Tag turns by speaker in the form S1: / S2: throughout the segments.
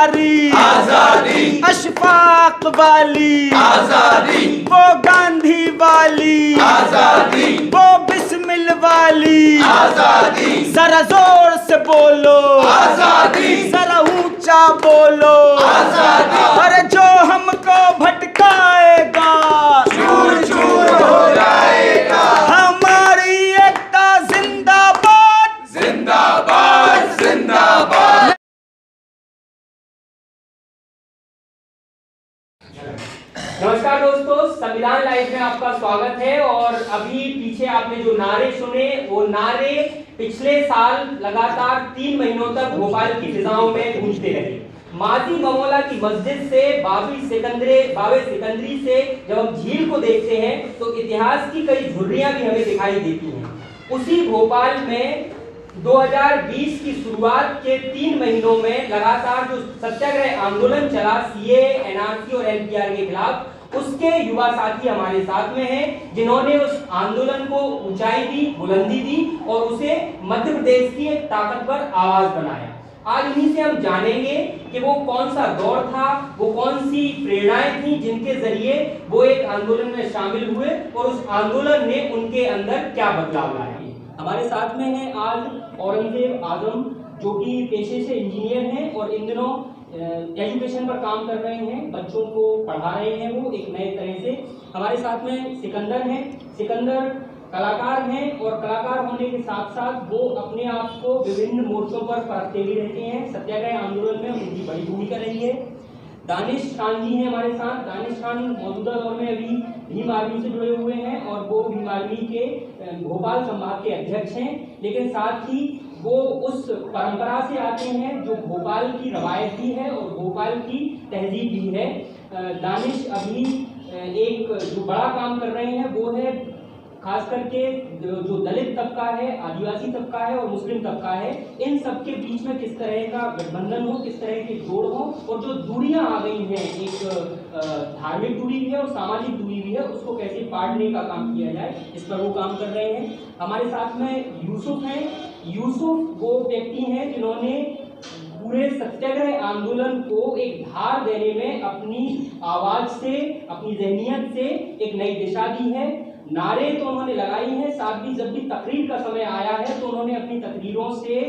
S1: हमारी
S2: आजादी,
S1: अशफाक वाली
S2: आजादी,
S1: वो गांधी वाली
S2: आजादी,
S1: वो बिस्मिल वाली
S2: आजादी,
S1: जरा जोर से बोलो
S2: आजादी,
S1: जरा ऊंचा बोलो
S2: आजादी,
S1: अरे जो हमको भटकाएगा
S2: चूर चूर हो जाएगा।
S1: हमारी एकता जिंदाबाद
S2: जिंदाबाद, जिंदाबाद।
S3: नमस्कार दोस्तों, संविधान लाइव में आपका स्वागत है। और अभी पीछे आपने जो नारे सुने, वो नारे पिछले साल लगातार 3 महीनों तक भोपाल की फिजाओं में गूंजते रहे। माजी बमोला की मस्जिद से बाबे सिकंदरी से जब हम झील को देखते हैं तो इतिहास की कई झुर्रियां भी हमें दिखाई देती हैं। उसी भोपाल में 2020 की शुरुआत के 3 महीनों में लगातार जो सत्याग्रह आंदोलन चला सीए, एनआरसी और एनपीआर के खिलाफ, उसके युवा साथी हमारे साथ में हैं, जिन्होंने उस आंदोलन को ऊंचाई दी, बुलंदी दी और उसे मध्य प्रदेश की एक ताकतवर आवाज बनाया। आज इन्हीं से हम जानेंगे कि वो कौन सा दौर था, वो कौन सी प्रेरणाएं थी जिनके जरिए वो एक आंदोलन में शामिल हुए और उस आंदोलन ने उनके अंदर क्या बदलाव लाए। हमारे साथ में है आज औरंगजेब आजम, जो कि पेशे से इंजीनियर हैं और इन दिनों एजुकेशन पर काम कर रहे हैं, बच्चों को पढ़ा रहे हैं वो एक नए तरह से। हमारे साथ में सिकंदर हैं। सिकंदर कलाकार हैं और कलाकार होने के साथ साथ वो अपने आप को विभिन्न मोर्चों पर परखते भी रहते हैं। सत्याग्रह आंदोलन में उनकी बड़ी भूमिका रही है। दानिश खान जी हैं हमारे साथ। दानिश खान मौजूदा दौर में अभी भीम आर्मी से जुड़े हुए हैं और वो भीम आर्मी के भोपाल संभाग के अध्यक्ष हैं, लेकिन साथ ही वो उस परंपरा से आते हैं जो भोपाल की रवायत भी है और भोपाल की तहजीब भी है। दानिश अभी एक जो बड़ा काम कर रहे हैं वो है खास करके जो दलित तबका है, आदिवासी तबका है और मुस्लिम तबका है, इन सबके बीच में किस तरह का गठबंधन हो, किस तरह के जोड़ हो और जो दूरियां आ गई हैं, एक धार्मिक दूरी भी है और सामाजिक दूरी भी है, उसको कैसे पाटने का काम किया जाए, इस पर वो काम कर रहे हैं। हमारे साथ में यूसुफ हैं। यूसुफ वो व्यक्ति हैं जिन्होंने पूरे सत्याग्रह आंदोलन को एक धार देने में अपनी आवाज से, अपनी जहनियत से एक नई दिशा दी है। नारे तो उन्होंने लगाई हैं, साथ ही जब भी तकरीर का समय आया है तो उन्होंने अपनी तकरीरों से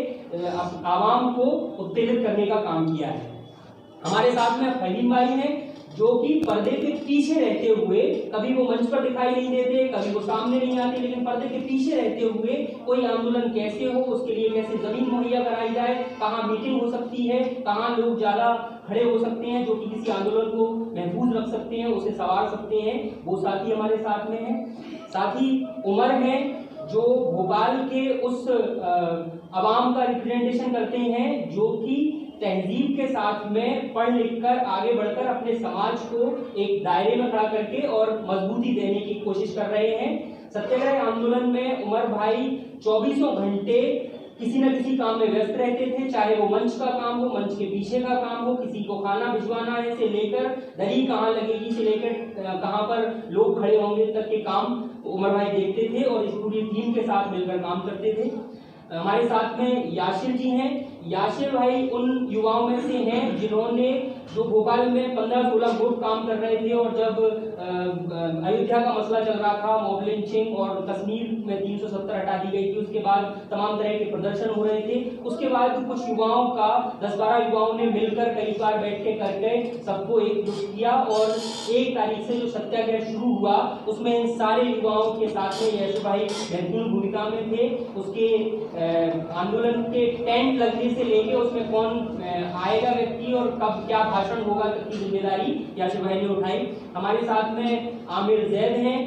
S3: आवाम को उत्तेजित करने का काम किया है। हमारे साथ में फहीम भाई हैं, जो कि पर्दे के पीछे रहते हुए, कभी वो मंच पर दिखाई नहीं देते, कभी वो सामने नहीं आते, लेकिन पर्दे के पीछे रहते हुए कोई आंदोलन कैसे हो, उसके लिए कैसे जमीन मुहैया कराई जाए, कहाँ मीटिंग हो सकती है, कहाँ लोग ज्यादा खड़े हो सकते हैं जो कि किसी आंदोलन को महफूज रख सकते हैं, उसे संवार सकते हैं, वो साथी हमारे साथ में हैं। साथ ही उमर हैं, जो भोपाल के उस अवाम का रिप्रेजेंटेशन करते हैं जो कि तहजीब के साथ में पढ़ लिख कर आगे बढ़कर अपने समाज को एक दायरे में खड़ा करके और मजबूती देने की कोशिश कर रहे हैं। सत्याग्रह आंदोलन में उमर भाई 24 घंटे किसी न किसी काम में व्यस्त रहते थे, चाहे वो मंच का काम हो, मंच के पीछे का काम हो, किसी को खाना भिजवाना है से लेकर दही कहाँ लगेगी से लेकर कहाँ पर लोग खड़े होंगे तक के काम उमर भाई देखते थे और इस पूरी टीम के साथ मिलकर काम करते थे। हमारे साथ में याशिर जी हैं। याशिर भाई उन युवाओं में से हैं जिन्होंने जो भोपाल में 15-16 ग्रुप काम कर रहे थे और जब अयोध्या का मसला चल रहा था, मॉब लिंचिंग और कश्मीर में 370 हटा दी गई थी, उसके बाद तमाम तरह के प्रदर्शन हो रहे थे, उसके बाद कुछ युवाओं का 10-12 युवाओं ने मिलकर कई बार बैठ के करके सबको एकजुट किया और 1 तारीख से जो सत्याग्रह शुरू हुआ उसमें इन सारे युवाओं के साथ में याशिर भाई महत्वपूर्ण भूमिका में थे। उसके आंदोलन के टेंट लगने से लेके उसमें कौन आएगा व्यक्ति और कब क्या भाषण होगा तक की जिम्मेदारी याशिर भाई ने उठाई। हमारे साथ में आमिर जैद हैं,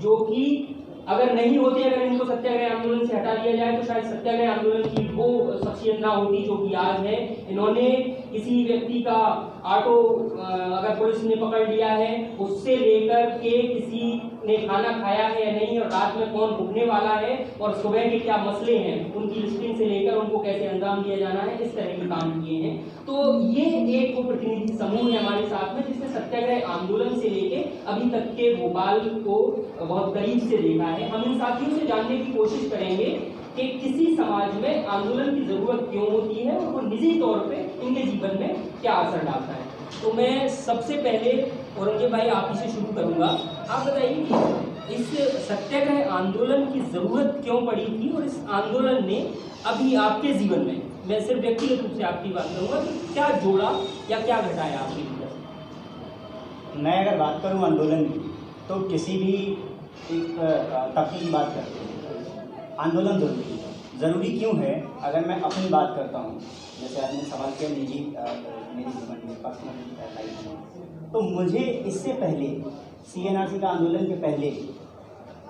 S3: जो कि अगर नहीं होते, अगर इनको सत्याग्रह आंदोलन से हटा दिया जाए तो शायद सत्याग्रह आंदोलन की वो शख्सियत ना होती जो कि आज है। इन्होंने किसी व्यक्ति का ऑटो अगर पुलिस ने पकड़ लिया है उससे लेकर के किसी ने खाना खाया है या नहीं और रात में कौन रुकने वाला है और सुबह के क्या मसले हैं उनकी लिस्टिंग से लेकर उनको कैसे अंजाम दिया जाना है, इस तरह के काम किए हैं। तो ये एक वो प्रतिनिधि समूह है हमारे साथ में जिसने सत्याग्रह आंदोलन से लेके अभी तक के भोपाल को बहुत करीब से देखा है। हम इन साथियों से जानने की कोशिश करेंगे कि किसी समाज में आंदोलन की जरूरत क्यों होती है और वो निजी तौर पे इनके जीवन में क्या असर डालता है। तो मैं सबसे पहले औरंगजेब भाई आप ही से शुरू करूंगा। आप बताइए कि इस सत्याग्रह आंदोलन की जरूरत क्यों पड़ी थी और इस आंदोलन ने अभी आपके जीवन में, मैं सिर्फ व्यक्तिगत रूप से आपकी बात करूंगा, कि क्या जोड़ा या क्या घटाया आपके जीवन।
S4: मैं अगर बात करूं आंदोलन की, तो किसी भी एक तबके की बात करते हैं, आंदोलन ज़रूरी क्यों है। अगर मैं अपनी बात करता हूं, जैसे आपने सवाल किया निजी मेरे जीवन में पर्सनल लाइफ में, तो मुझे इससे पहले CNRC का आंदोलन के पहले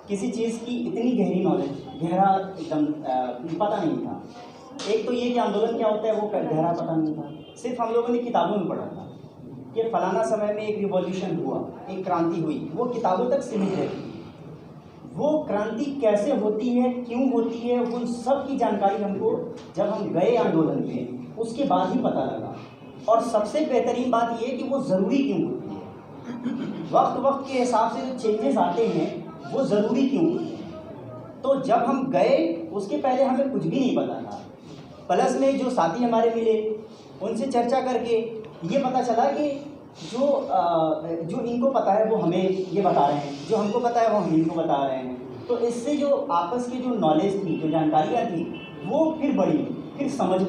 S4: किसी चीज़ की इतनी गहरी नॉलेज, गहरा एकदम पता नहीं था। एक तो ये कि आंदोलन क्या होता है वो गहरा पता नहीं था, सिर्फ हम लोगों ने किताबों में पढ़ा था कि फलाना समय में एक रिवॉल्यूशन हुआ, एक क्रांति हुई, वो किताबों तक सीमित रहती है। वो क्रांति कैसे होती है, क्यों होती है, उन सब की जानकारी हमको जब हम गए आंदोलन में उसके बाद ही पता लगा। और सबसे बेहतरीन बात ये है कि वो ज़रूरी क्यों होती है, वक्त के हिसाब से जो चेंजेस आते हैं वो ज़रूरी क्यों होती है। तो जब हम गए उसके पहले हमें कुछ भी नहीं पता था। प्लस में जो साथी हमारे मिले उनसे चर्चा करके ये पता चला कि जो इनको पता है वो हमें ये बता रहे हैं, जो हमको पता है वो हम इनको बता रहे हैं। तो इससे जो आपस की जो नॉलेज थी, जो जानकारियाँ थी, वो फिर बढ़ी, फिर समझ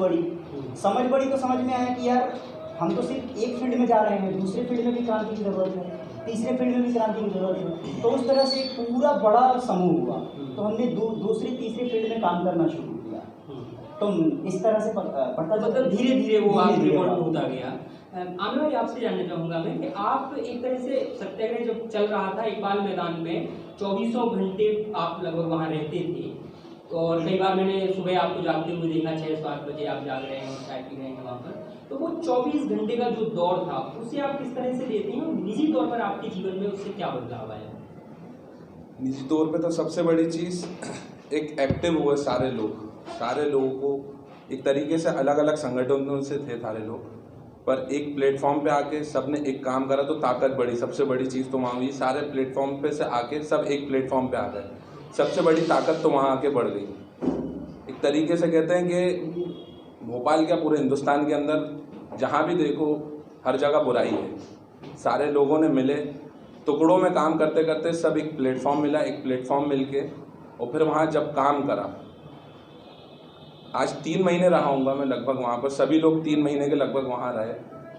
S4: बढ़ी तो समझ में आया कि यार हम तो सिर्फ एक फील्ड में जा रहे हैं, दूसरे फील्ड में भी क्रांति की ज़रूरत है, तीसरे फील्ड में भी क्रांति की ज़रूरत है। तो उस तरह से एक पूरा बड़ा समूह हुआ, तो हमने दूसरे तीसरे फील्ड में काम करना शुरू किया। तो इस तरह से पता
S3: मतलब धीरे धीरे वो आगे होता गया। आमिर भाई आपसे जानना चाहूँगा मैं कि आप एक तरह से सत्याग्रह जब चल रहा था इकबाल मैदान में 24 घंटे आप लगभग वहाँ रहते थे, और कई बार मैंने सुबह आपको जागते हुए देखा, 6-7 बजे आप जाग रहे हैं और चाय पी रहे हैं वहाँ पर। तो वो 24 घंटे का जो दौर था उसे आप किस तरह से लेते हैं और निजी तौर पर आपके जीवन में उससे क्या बदलाव आया?
S2: निजी तौर पे तो सबसे बड़ी चीज़ एक एक्टिव हुए सारे लोगों को, एक तरीके से अलग अलग संगठनों से थे सारे लोग, पर एक प्लेटफॉर्म पे आके सब ने एक काम करा तो ताकत बढ़ी। सबसे बड़ी चीज़ तो वहाँ हुई, सारे प्लेटफॉर्म पे से आके सब एक प्लेटफॉर्म पे आ गए, सबसे बड़ी ताकत तो वहाँ आके बढ़ गई। एक तरीके से कहते हैं कि भोपाल क्या पूरे हिंदुस्तान के अंदर जहाँ भी देखो हर जगह बुराई है। सारे लोगों ने मिले, टुकड़ों में काम करते करते सब एक प्लेटफॉर्म मिला, एक प्लेटफॉर्म मिलके और फिर वहाँ जब काम करा। आज 3 महीने रहा हूँगा मैं लगभग वहाँ पर, सभी लोग 3 महीने के लगभग वहाँ रहे।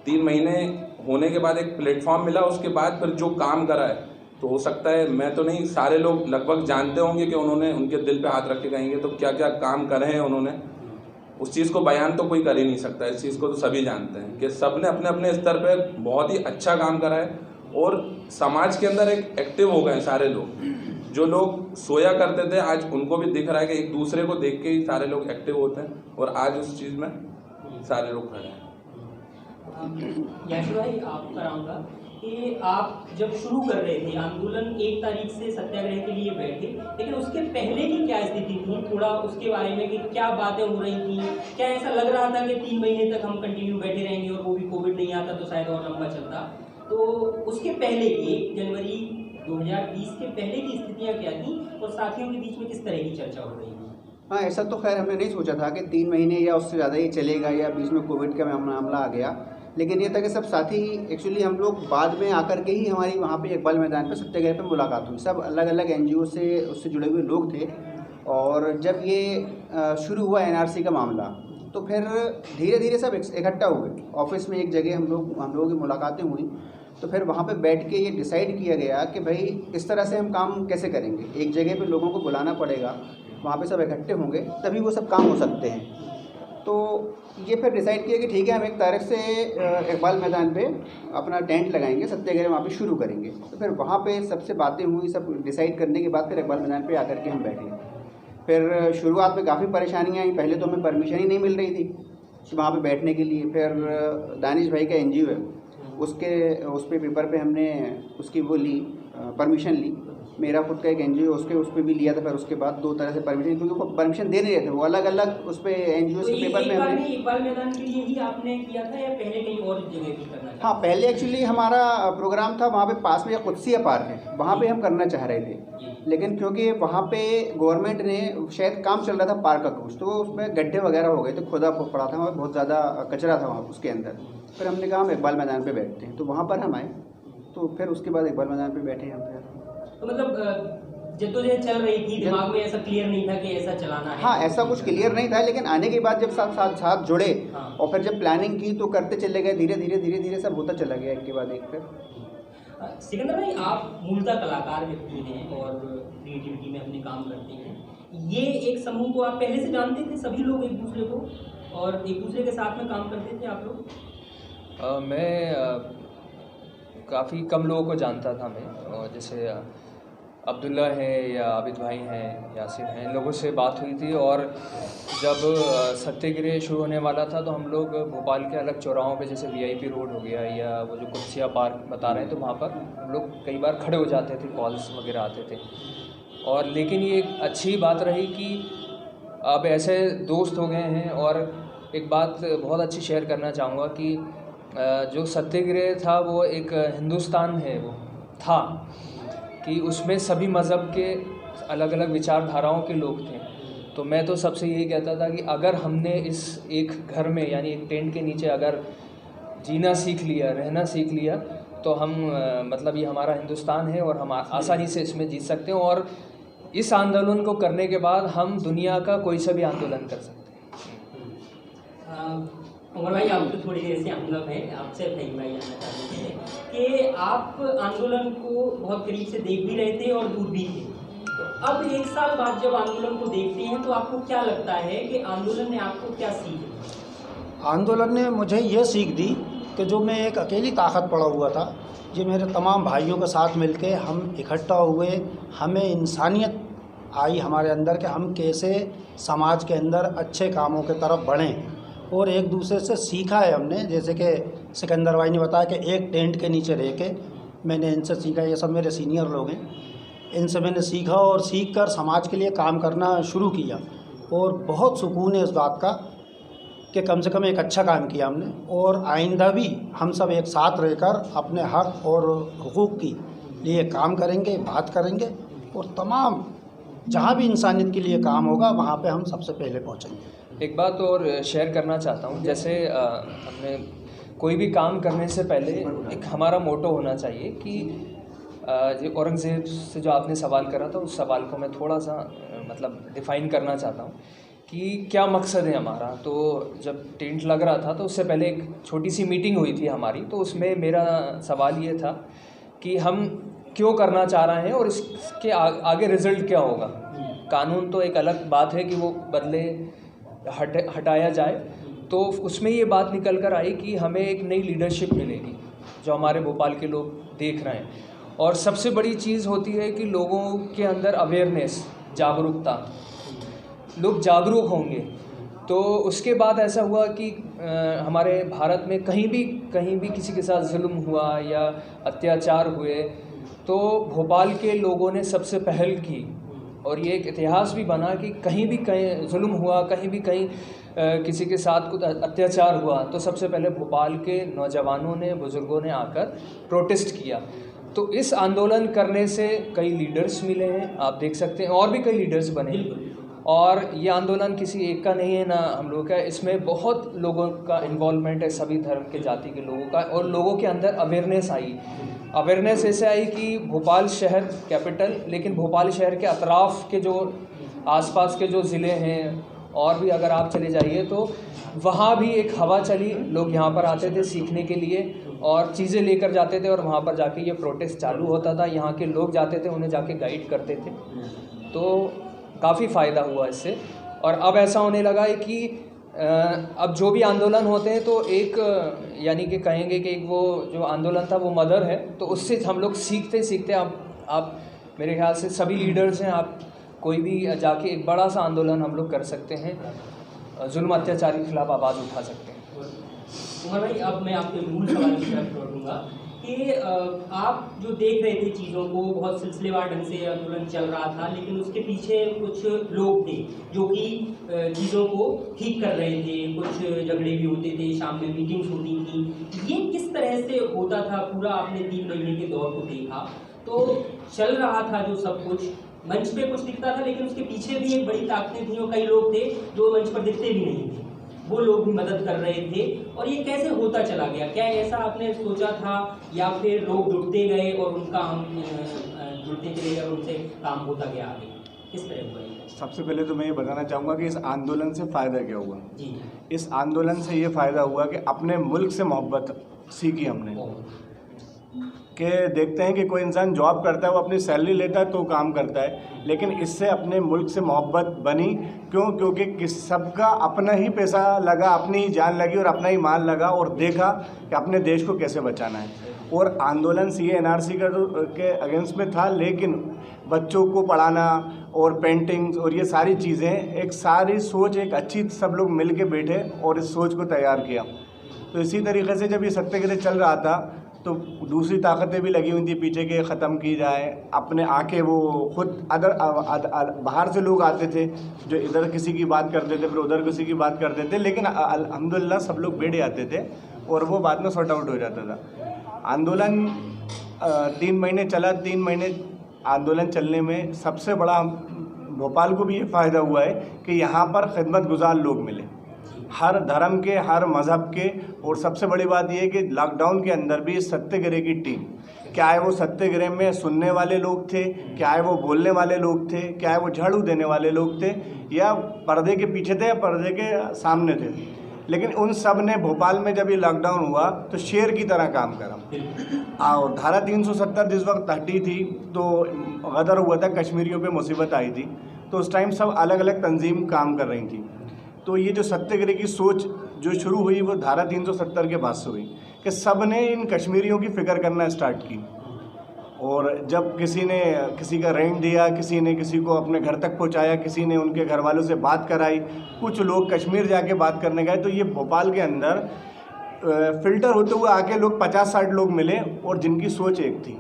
S2: 3 महीने होने के बाद एक प्लेटफॉर्म मिला, उसके बाद फिर जो काम करा है तो हो सकता है मैं तो नहीं, सारे लोग लगभग जानते होंगे कि उन्होंने उनके दिल पे हाथ रख के कहेंगे तो क्या क्या काम करे हैं उन्होंने, उस चीज़ को बयान तो कोई कर ही नहीं सकता। इस चीज़ को तो सभी जानते हैं कि सब ने अपने अपने स्तर पे बहुत ही अच्छा काम करा है और समाज के अंदर एक एक्टिव हो गए सारे लोग। जो लोग सोया करते थे आज उनको भी दिख रहा है कि एक दूसरे को देख के ही सारे लोग एक्टिव होते हैं और आज उस चीज़ में सारे लोग खड़े हैं।
S3: यश भाई आप कराऊंगा कि आप जब शुरू कर रहे थे आंदोलन, 1 तारीख से सत्याग्रह के लिए बैठे, लेकिन उसके पहले की क्या स्थिति थी, थोड़ा उसके बारे में कि क्या बातें हो रही थी? क्या ऐसा लग रहा था कि 3 महीने तक हम कंटिन्यू बैठे रहेंगे और वो भी कोविड नहीं आता तो शायद और लंबा चलता? तो उसके पहले 1 जनवरी 2020 के पहले की स्थितियाँ क्या थी और साथियों के बीच में किस तरह की चर्चा हो रही थी?
S5: हाँ, ऐसा तो खैर हमने नहीं सोचा था कि 3 महीने या उससे ज़्यादा ही चलेगा या बीच में कोविड का मामला आ गया, लेकिन ये था कि सब साथी एक्चुअली हम लोग बाद में आकर के ही हमारी वहाँ पे इकबाल मैदान पे सत्याग्रह पे मुलाकात हुई। सब अलग अलग NGO से उससे जुड़े हुए लोग थे और जब ये शुरू हुआ NRC का मामला तो फिर धीरे धीरे सब इकट्ठा हुए। ऑफिस में एक जगह हम लोगों की मुलाकातें हुई तो फिर वहाँ पे बैठ के ये डिसाइड किया गया कि भाई इस तरह से हम काम कैसे करेंगे। एक जगह पे लोगों को बुलाना पड़ेगा, वहाँ पे सब इकट्ठे होंगे तभी वो सब काम हो सकते हैं। तो ये फिर डिसाइड किया कि ठीक है हम 1 तारीख से इकबाल मैदान पे अपना टेंट लगाएंगे, सत्याग्रह वहाँ पे शुरू करेंगे। तो फिर वहाँ पे सबसे बातें हुई, सब डिसाइड करने के बाद फिर इकबाल मैदान पे आकर के हम बैठे। फिर शुरुआत में काफ़ी परेशानियाँ आई। पहले तो हमें परमिशन ही नहीं मिल रही थी वहाँ पे बैठने के लिए। फिर दानिश भाई का NGO है, उस पर पेपर पे हमने उसकी वो ली, परमिशन ली मेरा खुद का एक एनजीओ उसके उस पर भी लिया था, फिर उसके बाद 2 तरह से परमिशन, क्योंकि वो परमिशन दे नहीं रहे थे, वो अलग अलग उस पर एनजीओ के पेपर में हमने।
S3: इकबाल मैदान के लिए ही आपने किया था या पहले कहीं और जगह भी करना था?
S5: हाँ, पहले एक्चुअली हमारा प्रोग्राम था वहाँ पे पास में कुत्सिया पार्क है, वहाँ पे हम करना चाह रहे थे, लेकिन क्योंकि वहाँ पे गवर्नमेंट ने शायद काम चल रहा था पार्क का कुछ, तो उसमें गड्ढे वगैरह हो गए थे, खुदा पड़ा था, वहाँ बहुत ज़्यादा कचरा था वहाँ उसके अंदर। फिर हमने कहा हम इकबाल मैदान पे बैठते हैं, तो वहाँ पर हम आए, तो फिर उसके बाद इकबाल मैदान पे बैठे हम फिर।
S3: तो मतलब जद्दोजहद चल रही थी, दिमाग में ऐसा क्लियर नहीं था कि ऐसा चलाना है?
S5: हाँ, ऐसा कुछ क्लियर नहीं था, लेकिन आने के बाद जब साथ जुड़े और फिर जब प्लानिंग की तो करते चले गए, धीरे धीरे सब होता चला गया एक के बाद एक। फिर
S3: सिकंदर भाई, आप मूलतः कलाकार व्यक्ति हैं और क्रिएटिविटी में अपने काम करते हैं। ये एक समूह को आप पहले से जानते थे, सभी लोग एक दूसरे को, और एक दूसरे के साथ में काम करते थे आप लोग?
S6: मैं काफ़ी कम लोगों को जानता था मैं, और जैसे अब्दुल्ला है या आबिद भाई हैं, यासिर हैं, इन लोगों से बात हुई थी। और जब सत्याग्रह शुरू होने वाला था तो हम लोग भोपाल के अलग चौराहों पे, जैसे वीआईपी रोड हो गया या वो जो कुत्सिया पार्क बता रहे हैं, तो वहाँ पर हम लोग कई बार खड़े हो जाते थे, कॉल्स वगैरह आते थे। और लेकिन ये एक अच्छी बात रही कि अब ऐसे दोस्त हो गए हैं। और एक बात बहुत अच्छी शेयर करना चाहूँगा कि जो सत्याग्रह था वो एक हिंदुस्तान है वो था कि उसमें सभी मज़हब के अलग अलग विचारधाराओं के लोग थे। तो मैं तो सबसे यही कहता था कि अगर हमने इस एक घर में यानी एक टेंट के नीचे अगर जीना सीख लिया, रहना सीख लिया, तो हम मतलब ये हमारा हिंदुस्तान है और हम आसानी से इसमें जीत सकते हैं। और इस आंदोलन को करने के बाद हम दुनिया का कोई सा भी आंदोलन कर सकते हैं।
S3: उमर भाई, आप तो थोड़ी देर से हम लोग हैं, आपसे फहीम भाई जानना चाहते थे कि आप आंदोलन को बहुत करीब से देख भी रहे थे और दूर भी थे। तो अब 1 साल बाद जब आंदोलन को देखते हैं तो आपको क्या लगता है कि आंदोलन ने आपको क्या सीख दी?
S7: आंदोलन ने मुझे ये सीख दी कि जो मैं एक अकेली ताकत पड़ा हुआ था, ये मेरे तमाम भाइयों के साथ मिलके हम इकट्ठा हुए, हमें इंसानियत आई हमारे अंदर कि हम कैसे समाज के अंदर अच्छे कामों के तरफ बढ़ें। और एक दूसरे से सीखा है हमने, जैसे कि सिकंदर भाई ने बताया कि एक टेंट के नीचे रह के मैंने इनसे सीखा, ये सब मेरे सीनियर लोग हैं, इनसे मैंने सीखा और सीख कर समाज के लिए काम करना शुरू किया। और बहुत सुकून है इस बात का कि कम से कम एक अच्छा काम किया हमने, और आइंदा भी हम सब एक साथ रहकर अपने हक और हुकूक के लिए काम करेंगे, बात करेंगे, और तमाम जहाँ भी इंसानियत के लिए काम होगा वहाँ पे हम सबसे पहले पहुँचेंगे।
S6: एक बात और शेयर करना चाहता हूँ, जैसे हमने कोई भी काम करने से पहले एक हमारा मोटो होना चाहिए कि जो औरंगज़ेब से जो आपने सवाल करा था, उस सवाल को मैं थोड़ा सा मतलब डिफ़ाइन करना चाहता हूँ कि क्या मकसद है हमारा। तो जब टेंट लग रहा था तो उससे पहले एक छोटी सी मीटिंग हुई थी हमारी, तो उसमें मेरा सवाल ये था कि हम क्यों करना चाह रहे हैं और इसके आगे रिज़ल्ट क्या होगा। कानून तो एक अलग बात है कि वो बदले हटाया जाए, तो उसमें ये बात निकल कर आई कि हमें एक नई लीडरशिप मिलेगी जो हमारे भोपाल के लोग देख रहे हैं। और सबसे बड़ी चीज़ होती है कि लोगों के अंदर अवेयरनेस, जागरूकता, लोग जागरूक होंगे। तो उसके बाद ऐसा हुआ कि हमारे भारत में कहीं भी किसी के साथ जुल्म हुआ या अत्याचार हुए तो भोपाल के लोगों ने सबसे पहल की। और ये एक इतिहास भी बना कि कहीं जुल्म हुआ, कहीं किसी के साथ कुछ अत्याचार हुआ तो सबसे पहले भोपाल के नौजवानों ने, बुज़ुर्गों ने आकर प्रोटेस्ट किया। तो इस आंदोलन करने से कई लीडर्स मिले हैं, आप देख सकते हैं, और भी कई लीडर्स बने। और ये आंदोलन किसी एक का नहीं है ना हम लोग का, इसमें बहुत लोगों का इन्वॉल्वमेंट है, सभी धर्म के, जाति के लोगों का। और लोगों के अंदर अवेयरनेस आई। अवेयरनेस ऐसे आई कि भोपाल शहर कैपिटल, लेकिन भोपाल शहर के अतराफ़ के जो आसपास के जो ज़िले हैं और भी अगर आप चले जाइए तो वहाँ भी एक हवा चली। लोग यहाँ पर आते थे सीखने के लिए और चीज़ें लेकर जाते थे और वहाँ पर जाके ये प्रोटेस्ट चालू होता था। यहाँ के लोग जाते थे, उन्हें जाके गाइड करते थे, तो काफ़ी फ़ायदा हुआ इससे। और अब ऐसा होने लगा है कि अब जो भी आंदोलन होते हैं तो एक यानी कि कहेंगे कि एक वो जो आंदोलन था वो मदर है, तो उससे हम लोग सीखते आप मेरे ख्याल से सभी लीडर्स हैं, आप कोई भी जाके एक बड़ा सा आंदोलन हम लोग कर सकते हैं, जुल्म अत्याचार के खिलाफ आवाज़ उठा सकते हैं।
S3: उमर भाई, अब मैं आपके मूल सवाल की तरफ लौटूंगा कि आप जो देख रहे थे चीज़ों को, बहुत सिलसिलेवार ढंग से आंदोलन चल रहा था, लेकिन उसके पीछे कुछ लोग थे जो कि चीज़ों को ठीक कर रहे थे, कुछ झगड़े भी होते थे, शाम में मीटिंग्स होती थी। ये किस तरह से होता था? पूरा आपने 3 महीने के दौर को देखा तो चल रहा था जो सब कुछ, मंच पे कुछ दिखता था, लेकिन उसके पीछे भी एक बड़ी ताकतें थी और कई लोग थे जो मंच पर दिखते भी नहीं थे, वो लोग भी मदद कर रहे थे। और ये कैसे होता चला गया? क्या ऐसा आपने सोचा था या फिर लोग जुड़ते गए और उनका हम जुड़ते चले गए और उनसे काम होता गया आगे? किस तरह हुआ ये?
S8: सबसे पहले तो मैं ये बताना चाहूँगा कि इस आंदोलन से फ़ायदा क्या हुआ।
S3: जी,
S8: इस आंदोलन से ये फ़ायदा हुआ कि अपने मुल्क से मोहब्बत सीखी हमने, कि देखते हैं कि कोई इंसान जॉब करता है, वो अपनी सैलरी लेता है तो काम करता है, लेकिन इससे अपने मुल्क से मोहब्बत बनी। क्यों? क्योंकि सबका अपना ही पैसा लगा, अपनी ही जान लगी और अपना ही माल लगा, और देखा कि अपने देश को कैसे बचाना है। और आंदोलन CA NRC के अगेंस्ट में था, लेकिन बच्चों को पढ़ाना और पेंटिंग्स और ये सारी चीज़ें, एक सारी सोच, एक अच्छी, सब लोग मिल के बैठे और इस सोच को तैयार किया। तो इसी तरीके से जब ये सत्याग्रह चल रहा था तो दूसरी ताकतें भी लगी हुई थी पीछे के ख़त्म की जाए। अपने आके वो खुद बाहर से लोग आते थे जो इधर किसी की बात करते थे, फिर उधर किसी की बात करते थे, लेकिन अल्हम्दुलिल्लाह सब लोग बैठ जाते थे और वो बाद में सॉर्ट आउट हो जाता था। आंदोलन 3 महीने चला। 3 महीने आंदोलन चलने में सबसे बड़ा भोपाल को भी ये फ़ायदा हुआ है कि यहाँ पर खिदमत गुजार लोग मिले, हर धर्म के, हर मज़हब के। और सबसे बड़ी बात यह है कि लॉकडाउन के अंदर भी सत्याग्रह की टीम, क्या है वो सत्याग्रह में सुनने वाले लोग थे, क्या है वो बोलने वाले लोग थे, क्या है वो झाड़ू देने वाले लोग थे, या पर्दे के पीछे थे या पर्दे के सामने थे, लेकिन उन सब ने भोपाल में जब ये लॉकडाउन हुआ तो शेर की तरह काम करा। और धारा 370 जिस वक्त हटी थी तो गदर हुआ था, कश्मीरियों पे मुसीबत आई थी, तो उस टाइम सब अलग अलग तंजीम काम कर रही थी। तो ये जो सत्याग्रह की सोच जो शुरू हुई वो धारा 370 के बाद से हुई कि सब ने इन कश्मीरियों की फ़िक्र करना स्टार्ट की। और जब किसी ने किसी का रेंट दिया, किसी ने किसी को अपने घर तक पहुंचाया, किसी ने उनके घर वालों से बात कराई, कुछ लोग कश्मीर जाके बात करने गए, तो ये भोपाल के अंदर फ़िल्टर होते हुए आके लोग 50-60 लोग मिले और जिनकी सोच एक थी।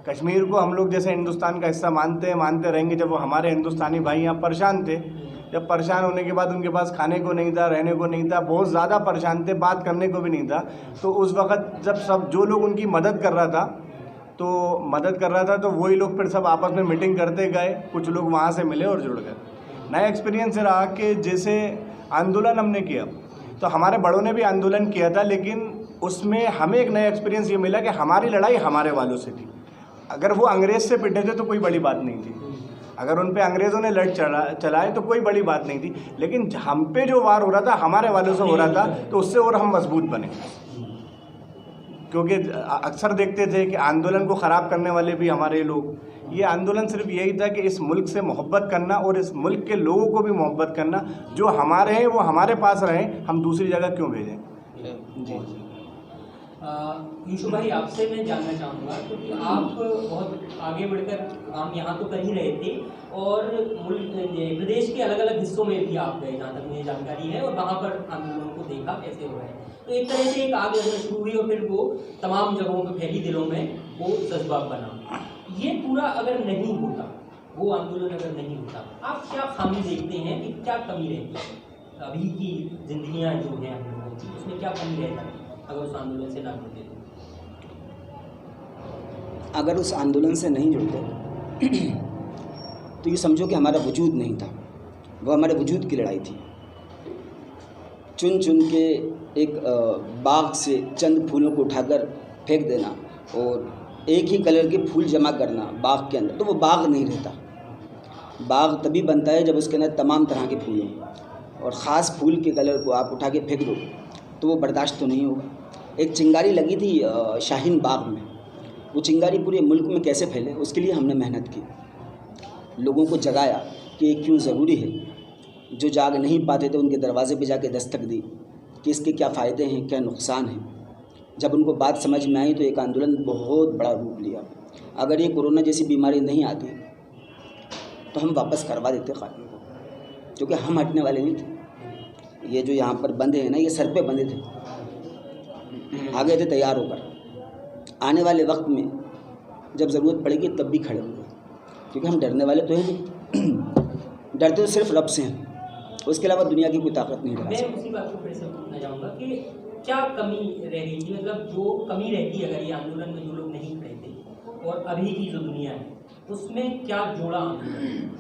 S8: कश्मीर को हम लोग जैसे हिंदुस्तान का हिस्सा मानते रहेंगे। जब वो हमारे हिंदुस्तानी भाई यहाँ परेशान थे, जब परेशान होने के बाद उनके पास खाने को नहीं था, रहने को नहीं था, बहुत ज़्यादा परेशान थे, बात करने को भी नहीं था, तो उस वक़्त जब सब जो लोग उनकी मदद कर रहा था तो वही लोग फिर सब आपस में मीटिंग करते गए, कुछ लोग वहाँ से मिले और जुड़ गए। नया एक्सपीरियंस रहा कि जैसे आंदोलन हमने किया तो हमारे बड़ों ने भी आंदोलन किया था, लेकिन उसमें हमें एक नया एक्सपीरियंस ये मिला कि हमारी लड़ाई हमारे वालों से थी। अगर वो अंग्रेज़ से पिटे थे तो कोई बड़ी बात नहीं थी, अगर उन पे अंग्रेज़ों ने लड़ चलाए तो कोई बड़ी बात नहीं थी, लेकिन हम पे जो वार हो रहा था हमारे वालों से हो रहा था, तो उससे और हम मजबूत बने। क्योंकि अक्सर देखते थे कि आंदोलन को ख़राब करने वाले भी हमारे लोग। ये आंदोलन सिर्फ यही था कि इस मुल्क से मोहब्बत करना और इस मुल्क के लोगों को भी मोहब्बत करना, जो हमारे हैं वो हमारे पास रहें, हम दूसरी जगह क्यों भेजें। जी
S3: यूसुफ भाई, आपसे मैं जानना चाहूँगा क्योंकि आप बहुत आगे बढ़कर काम यहाँ तो कर ही रहे थे और प्रदेश के अलग अलग हिस्सों में भी आप गए, जहाँ तक मुझे जानकारी है, और वहाँ पर आंदोलन को देखा कैसे हो रहा है। तो एक तरह से एक आग लगना शुरू हुई और फिर वो तमाम जगहों पर फैली, दिलों में वो जज्बा बना। ये पूरा अगर नहीं होता, वो आंदोलन अगर नहीं होता, आप क्या खामी देखते हैं कि क्या कमी रहती है अभी की जिंदगियाँ जो हैं हम लोगों की, उसमें क्या कमी रहता है अगर उस आंदोलन से ना जुड़ते?
S9: अगर उस आंदोलन से नहीं जुड़ते तो ये समझो कि हमारा वजूद नहीं था, वो हमारे वजूद की लड़ाई थी। चुन चुन के एक बाग से चंद फूलों को उठाकर फेंक देना और एक ही कलर के फूल जमा करना बाग के अंदर, तो वो बाग नहीं रहता। बाग तभी बनता है जब उसके अंदर तमाम तरह के फूल हों, और ख़ास फूल के कलर को आप उठा के फेंक दो तो वो बर्दाश्त तो नहीं होगा। एक चिंगारी लगी थी शाहीन बाग में, वो चिंगारी पूरे मुल्क में कैसे फैले, उसके लिए हमने मेहनत की, लोगों को जगाया कि ये क्यों ज़रूरी है। जो जाग नहीं पाते थे उनके दरवाजे पे जाके दस्तक दी कि इसके क्या फ़ायदे हैं, क्या नुकसान हैं। जब उनको बात समझ में आई तो एक आंदोलन बहुत बड़ा रूप लिया। अगर ये कोरोना जैसी बीमारी नहीं आती तो हम वापस करवा देते ख़ात्मे को, क्योंकि हम हटने वाले नहीं थे। ये जो यहाँ पर बंधे हैं ना, ये सर पे बंधे थे, आ गए थे तैयार होकर। आने वाले वक्त में जब ज़रूरत पड़ेगी तब भी खड़े होंगे, क्योंकि हम डरने वाले तो हैं नहीं। डरते तो सिर्फ रब से हैं, उसके अलावा दुनिया की कोई ताकत नहीं डरा
S3: मैं
S9: सकती।
S3: उसी बात को फिर से पूछना चाहूँगा कि क्या कमी रह गई थी, मतलब जो कमी रहती अगर ये आंदोलन में जो लोग नहीं खड़े थे और अभी की जो दुनिया है उसमें क्या जोड़ा आंदोलन,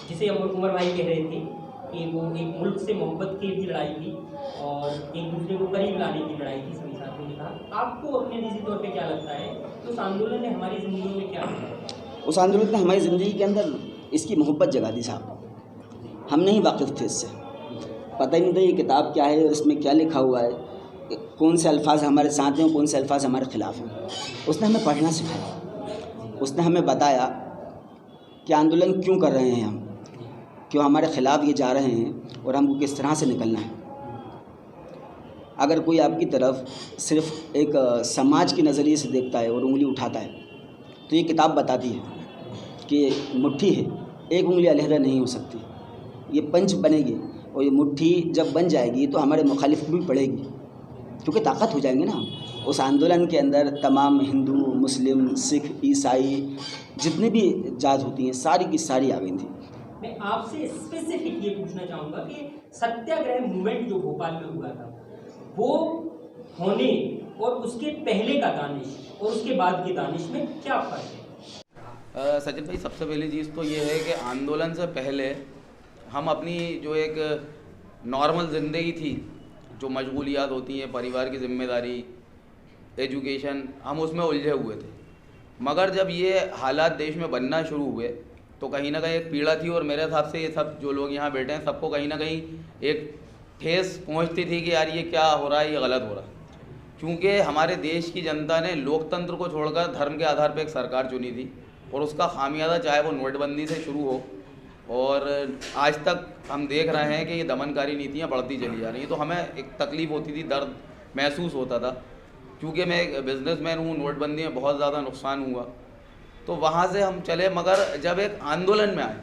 S3: जिसे उमर भाई कह रहे थे कि वो एक मुल्क से मोहब्बत की भी लड़ाई थी और एक दूसरे को करीब लाने की लड़ाई थी, सभी साथियों ने कहा। आपको अपने निजी तौर पे क्या लगता है कि उस आंदोलन ने हमारी ज़िंदगी में क्या किया?
S9: उस आंदोलन ने हमारी ज़िंदगी के अंदर इसकी मोहब्बत जगा दी साहब। हम नहीं वाकिफ़ थे इससे, पता ही नहीं था ये किताब क्या है और इसमें क्या लिखा हुआ है, कौन से अल्फाज हमारे साथ हैं और कौन से अल्फाज हमारे ख़िलाफ़ हैं। उसने हमें पढ़ना सिखाया, उसने हमें बताया कि आंदोलन क्यों कर रहे हैं हम, क्यों हमारे ख़िलाफ़ ये जा रहे हैं और हमको किस तरह से निकलना है। अगर कोई आपकी तरफ सिर्फ़ एक समाज के नज़रिए से देखता है और उंगली उठाता है, तो ये किताब बताती है कि मुट्ठी है, एक उंगली अलहदा नहीं हो सकती, ये पंच बनेगी और ये मुट्ठी जब बन जाएगी तो हमारे मुखालिफ को भी पड़ेगी, क्योंकि ताकत हो जाएंगे ना। उस आंदोलन के अंदर तमाम हिंदू, मुस्लिम, सिख, ईसाई, जितनी भी जात होती हैं सारी की सारी आ गई थी।
S3: मैं आपसे स्पेसिफिक ये पूछना चाहूँगा कि सत्याग्रह मूवमेंट जो भोपाल में हुआ था वो होने और उसके पहले का दानिश और उसके बाद के दानिश में क्या फ़र्क है?
S10: सचिन भाई, सबसे पहली चीज़ तो ये है कि आंदोलन से पहले हम अपनी जो एक नॉर्मल ज़िंदगी थी, जो मशगूलियात होती हैं, परिवार की जिम्मेदारी, एजुकेशन, हम उसमें उलझे हुए थे। मगर जब ये हालात देश में बनना शुरू हुए तो कहीं ना कहीं एक पीड़ा थी और मेरे हिसाब से ये सब जो लोग यहाँ बैठे हैं सबको कहीं ना कहीं एक ठेस पहुँचती थी कि यार ये क्या हो रहा है, ये गलत हो रहा है। क्योंकि हमारे देश की जनता ने लोकतंत्र को छोड़कर धर्म के आधार पर एक सरकार चुनी थी और उसका खामियाजा चाहे वो नोटबंदी से शुरू हो और आज तक हम देख रहे हैं कि ये दमनकारी नीतियाँ बढ़ती चली जा रही हैं। तो हमें एक तकलीफ़ होती थी, दर्द महसूस होता था, क्योंकि मैं एक बिज़नेसमैन हूँ, नोटबंदी में बहुत ज़्यादा नुकसान हुआ। तो वहाँ से हम चले, मगर जब एक आंदोलन में आए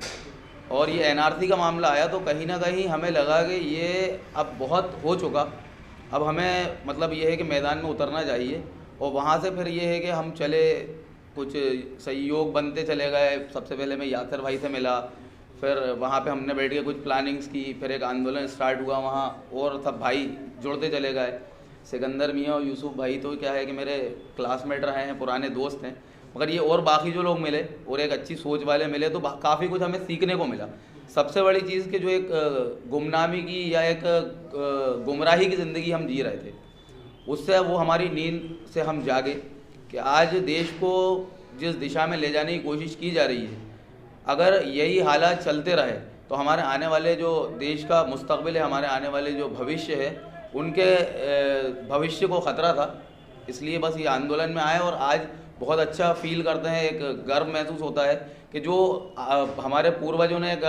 S10: और ये एनआरसी का मामला आया तो कहीं ना कहीं हमें लगा कि ये अब बहुत हो चुका, अब हमें मतलब ये है कि मैदान में उतरना चाहिए। और वहाँ से फिर ये है कि हम चले, कुछ सहयोग बनते चले गए। सबसे पहले मैं यासर भाई से मिला, फिर वहाँ पे हमने बैठ के कुछ प्लानिंग्स की, फिर एक आंदोलन स्टार्ट हुआ वहाँ और सब भाई जुड़ते चले गए। सिकंदर मियाँ और यूसुफ भाई तो क्या है कि मेरे क्लासमेट रहे हैं, पुराने दोस्त हैं, मगर ये और बाकी जो लोग मिले और एक अच्छी सोच वाले मिले तो काफ़ी कुछ हमें सीखने को मिला। सबसे बड़ी चीज़ कि जो एक गुमनामी की या एक गुमराही की ज़िंदगी हम जी रहे थे, उससे वो हमारी नींद से हम जागे कि आज देश को जिस दिशा में ले जाने की कोशिश की जा रही है, अगर यही हालात चलते रहे तो हमारे आने वाले जो देश का मुस्तकबिल है, हमारे आने वाले जो भविष्य है, उनके भविष्य को ख़तरा था। इसलिए बस ये आंदोलन में आए और आज बहुत अच्छा फील करते हैं, एक गर्व महसूस होता है कि जो हमारे पूर्वजों ने एक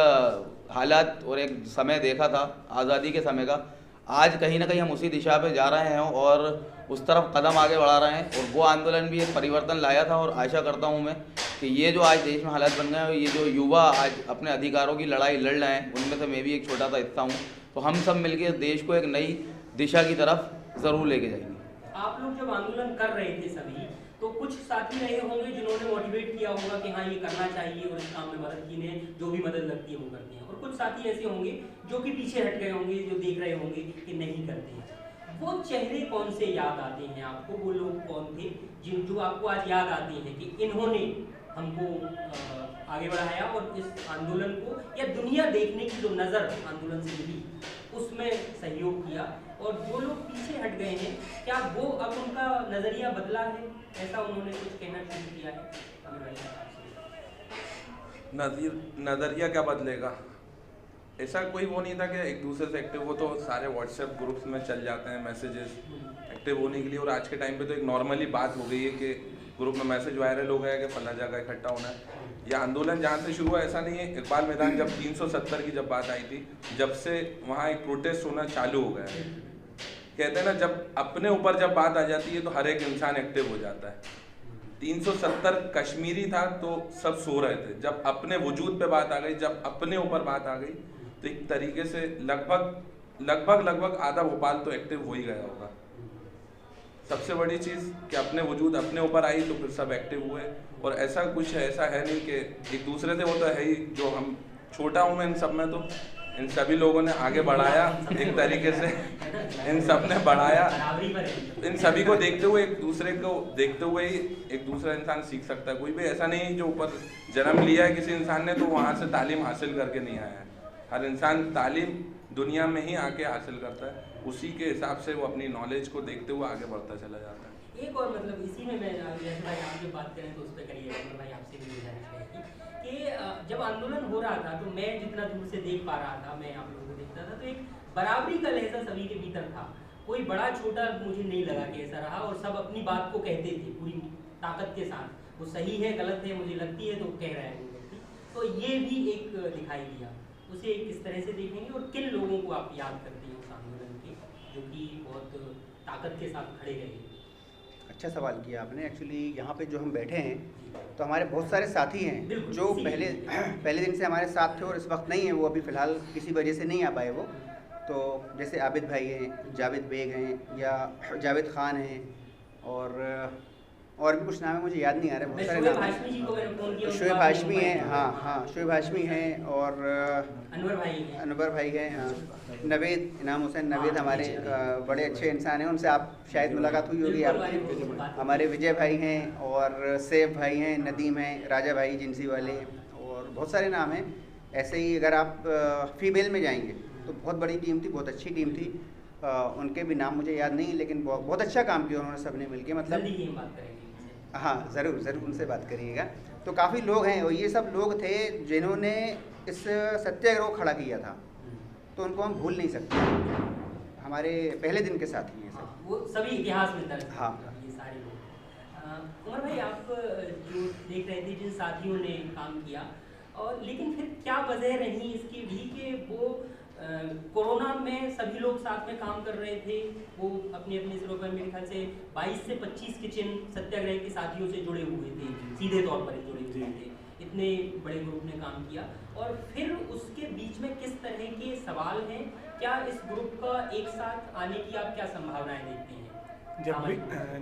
S10: हालात और एक समय देखा था आज़ादी के समय का, आज कहीं ना कहीं हम उसी दिशा पे जा रहे हैं और उस तरफ कदम आगे बढ़ा रहे हैं। और वो आंदोलन भी एक परिवर्तन लाया था और आशा करता हूँ मैं कि ये जो आज देश में हालात बन गए हैं, ये जो युवा आज अपने अधिकारों की लड़ाई लड़ रहे हैं, उनमें से मैं भी एक छोटा सा हिस्सा हूँ, तो हम सब मिलकर देश को एक नई दिशा की तरफ ज़रूर लेके जाएंगे।
S3: आप लोग जब आंदोलन कर रहे थे सभी, तो कुछ साथी रहे होंगे जिन्होंने मोटिवेट किया होगा कि हाँ ये करना चाहिए और इस काम में मदद की, ने जो भी मदद लगती है वो करते हैं, और कुछ साथी ऐसे होंगे जो कि पीछे हट गए होंगे, जो देख रहे होंगे कि नहीं करते हैं। वो चेहरे कौन से याद आते हैं आपको, वो लोग कौन थे जो आपको आज याद आते हैं कि इन्होंने हमको आगे बढ़ाया और इस आंदोलन को या दुनिया देखने की जो नज़र आंदोलन से मिली उसमें सहयोग किया, और जो लोग पीछे हट गए हैं क्या वो अब उनका नज़रिया बदला है, ऐसा उन्होंने कुछ कहना शुरू किया है?
S2: नज़रिया क्या बदलेगा, ऐसा कोई वो नहीं था कि एक दूसरे से एक्टिव हो, तो सारे व्हाट्सएप ग्रुप्स में चल जाते हैं मैसेजेस एक्टिव होने के लिए। और आज के टाइम पे तो एक नॉर्मली बात हो गई है कि ग्रुप में मैसेज वायरल हो गया कि फला जगह इकट्ठा होना है। यह आंदोलन जहाँ से शुरू हुआ ऐसा नहीं है, इकबाल मैदान जब 370 की जब बात आई थी, जब से वहाँ एक प्रोटेस्ट होना चालू हो गया है। कहते हैं ना, जब अपने ऊपर जब बात आ जाती है तो हर एक इंसान एक्टिव हो जाता है। 370 कश्मीरी था तो सब सो रहे थे, जब अपने वजूद पे बात आ गई, जब अपने ऊपर बात आ गई तो एक तरीके से लगभग आधा भोपाल तो एक्टिव हो ही गया होगा। सबसे बड़ी चीज़ कि अपने वजूद अपने ऊपर आई तो फिर सब एक्टिव हुए, और ऐसा कुछ है, ऐसा है नहीं कि एक दूसरे से, वो तो है ही, जो हम छोटा हूँ मैं इन सब में, तो इन सभी लोगों ने आगे बढ़ाया एक तरीके से, इन सब ने बढ़ाया, इन सभी को देखते हुए, एक दूसरे को देखते हुए ही एक दूसरा इंसान सीख सकता है। कोई भी ऐसा नहीं जो ऊपर जन्म लिया है किसी इंसान ने तो वहाँ से तालीम हासिल करके नहीं आया है। हर इंसान तालीम दुनिया में ही आके हासिल करता है, उसी के हिसाब से वो अपनी नॉलेज को देखते हुए आगे बढ़ता चला जाता है।
S3: एक और मतलब इसी में मैं जैसे भाई आप जो बात करें तो उस पर करिए, भाई आपसे भी गुजारिश रहेगी कि जब आंदोलन हो रहा था तो मैं जितना दूर से देख पा रहा था, मैं आप लोगों को देखता था, तो एक बराबरी का लहजा सभी के भीतर था। कोई बड़ा छोटा मुझे नहीं लगा कि ऐसा रहा, और सब अपनी बात को कहते थे पूरी ताकत के साथ। वो सही है गलत है मुझे लगती है तो कह रहा है वो व्यक्ति, तो ये भी एक दिखाई दिया। उसे किस तरह से देखेंगे और किन लोगों को आप याद करते हैं उस आंदोलन के, जो कि बहुत ताकत के साथ खड़े रहे?
S5: अच्छा सवाल किया आपने। एक्चुअली यहाँ पे जो हम बैठे हैं तो हमारे बहुत सारे साथी हैं जो पहले दिन से हमारे साथ थे और इस वक्त नहीं है, वो अभी फ़िलहाल किसी वजह से नहीं आ पाए वो। तो जैसे आबिद भाई हैं, जावेद बेग हैं, या जावेद ख़ान हैं, और भी कुछ नाम है मुझे याद नहीं आ रहा, बहुत सारे नाम हैं। शोएब हाशमी हैं, हाँ शोएब हाशमी हैं, और अनवर भाई हैं, हाँ। नवेद, इनाम हुसैन नवेद हमारे बड़े अच्छे इंसान हैं, उनसे आप शायद मुलाकात हुई होगी आपकी। हमारे विजय भाई हैं, और सैफ भाई हैं, नदीम हैं, राजा भाई जिनसी वाले, और बहुत सारे नाम हैं। ऐसे ही अगर आप फीमेल में जाएंगे तो बहुत बड़ी टीम थी, बहुत अच्छी टीम थी। उनके भी नाम मुझे याद नहीं, लेकिन बहुत अच्छा काम किया उन्होंने सबने मिलके, मतलब हाँ ज़रूर उनसे बात करिएगा। तो काफ़ी लोग हैं, और ये सब लोग थे जिन्होंने इस सत्याग्रह को खड़ा किया था, तो उनको हम भूल नहीं सकते। हमारे पहले दिन के साथी हैं सब,
S3: वो सभी इतिहास में दर्ज।
S5: हाँ
S3: ये सारे लोग। उमर भाई, आप जो देख रहे थे जिन साथियों ने काम किया, और लेकिन फिर क्या वजह रही इसकी भी कि वो कोरोना में सभी लोग साथ में काम कर रहे थे, वो अपने अपने सिरों पर मेरे ख्याल से 22 से 25 किचन सत्याग्रह के साथियों से जुड़े हुए थे, सीधे तौर पर जुड़े हुए थे। इतने बड़े ग्रुप ने काम किया, और फिर उसके बीच में किस तरह के सवाल हैं? क्या इस ग्रुप का एक साथ आने की आप क्या संभावनाएं देखते हैं?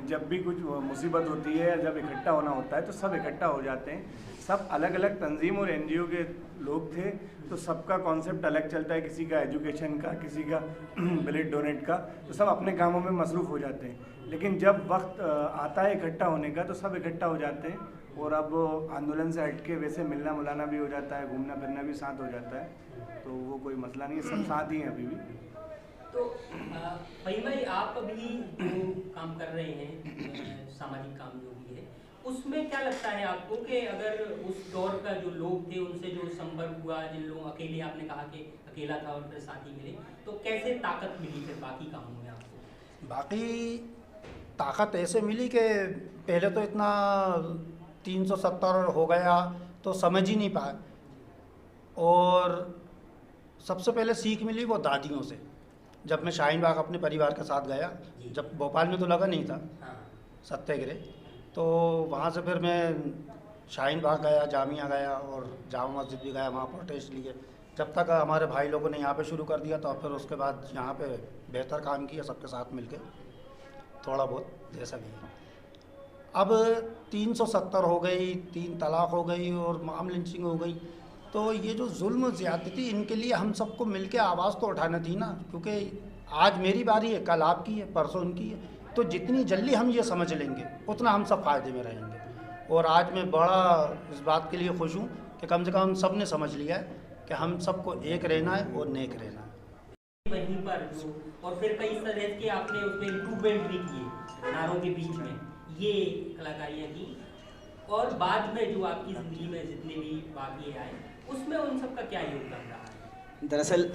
S8: जब भी कुछ मुसीबत होती है, जब इकट्ठा होना होता है तो सब इकट्ठा हो जाते हैं। सब अलग अलग तंजीम और एनजीओ के लोग थे, तो सबका कॉन्सेप्ट अलग चलता है, किसी का एजुकेशन का, किसी का ब्लड डोनेट का, तो सब अपने कामों में मसरूफ़ हो जाते हैं। लेकिन जब वक्त आता है इकट्ठा होने का तो सब इकट्ठा हो जाते हैं, और अब आंदोलन से हट के वैसे मिलना मुलाना भी हो जाता है, घूमना फिरना भी साथ हो जाता है, तो वो कोई मसला नहीं है, सब साथ ही हैं अभी भी।
S3: तो भाई आप अभी जो काम कर रहे हैं, सामाजिक काम जो भी है, उसमें क्या लगता है आपको कि अगर उस दौर का जो लोग थे उनसे जो संपर्क हुआ, जिन लोग अकेले, आपने कहा कि अकेला था और फिर साथी मिले, तो कैसे ताकत मिली फिर बाकी कामों में आपको?
S7: बाकी ताकत ऐसे मिली कि पहले तो इतना 370 हो गया तो समझ ही नहीं पाए, और सबसे पहले सीख मिली वो दादियों से। जब मैं शाहीन बाग अपने परिवार के साथ गया, जब भोपाल में तो लगा नहीं था सत्याग्रह, तो वहाँ से फिर मैं शाहीन बाग गया, जामिया गया, और जामा मस्जिद भी गया, वहाँ प्रोटेस्ट लिए। जब तक हमारे भाई लोगों ने यहाँ पे शुरू कर दिया, तो फिर उसके बाद यहाँ पे बेहतर काम किया सबके साथ मिलके, थोड़ा बहुत जैसा भी है। अब 370 हो गई, 3 तलाक हो गई, और माम लिंचिंग हो गई, तो ये जो जुल्म ज़्यादती, इनके लिए हम सबको मिलके आवाज़ तो उठाना थी ना, क्योंकि आज मेरी बारी है, कल आपकी है, परसों उनकी है। तो जितनी जल्दी हम ये समझ लेंगे उतना हम सब फ़ायदे में रहेंगे। और आज मैं बड़ा इस बात के लिए खुश हूँ कि कम से कम हम सब ने समझ लिया है कि हम सबको एक रहना है और नेक रहना है।
S3: वहीं पर जो, और फिर कई तरह के आपने उसमें इम्प्रूवमेंट भी किए नारों के बीच में, ये कलाकारियाँ की, और बाद में जो आपकी ज़िंदगी में जितने भी वाक़ये आए उसमें उन सब का क्या योगदान रहा है?
S9: दरअसल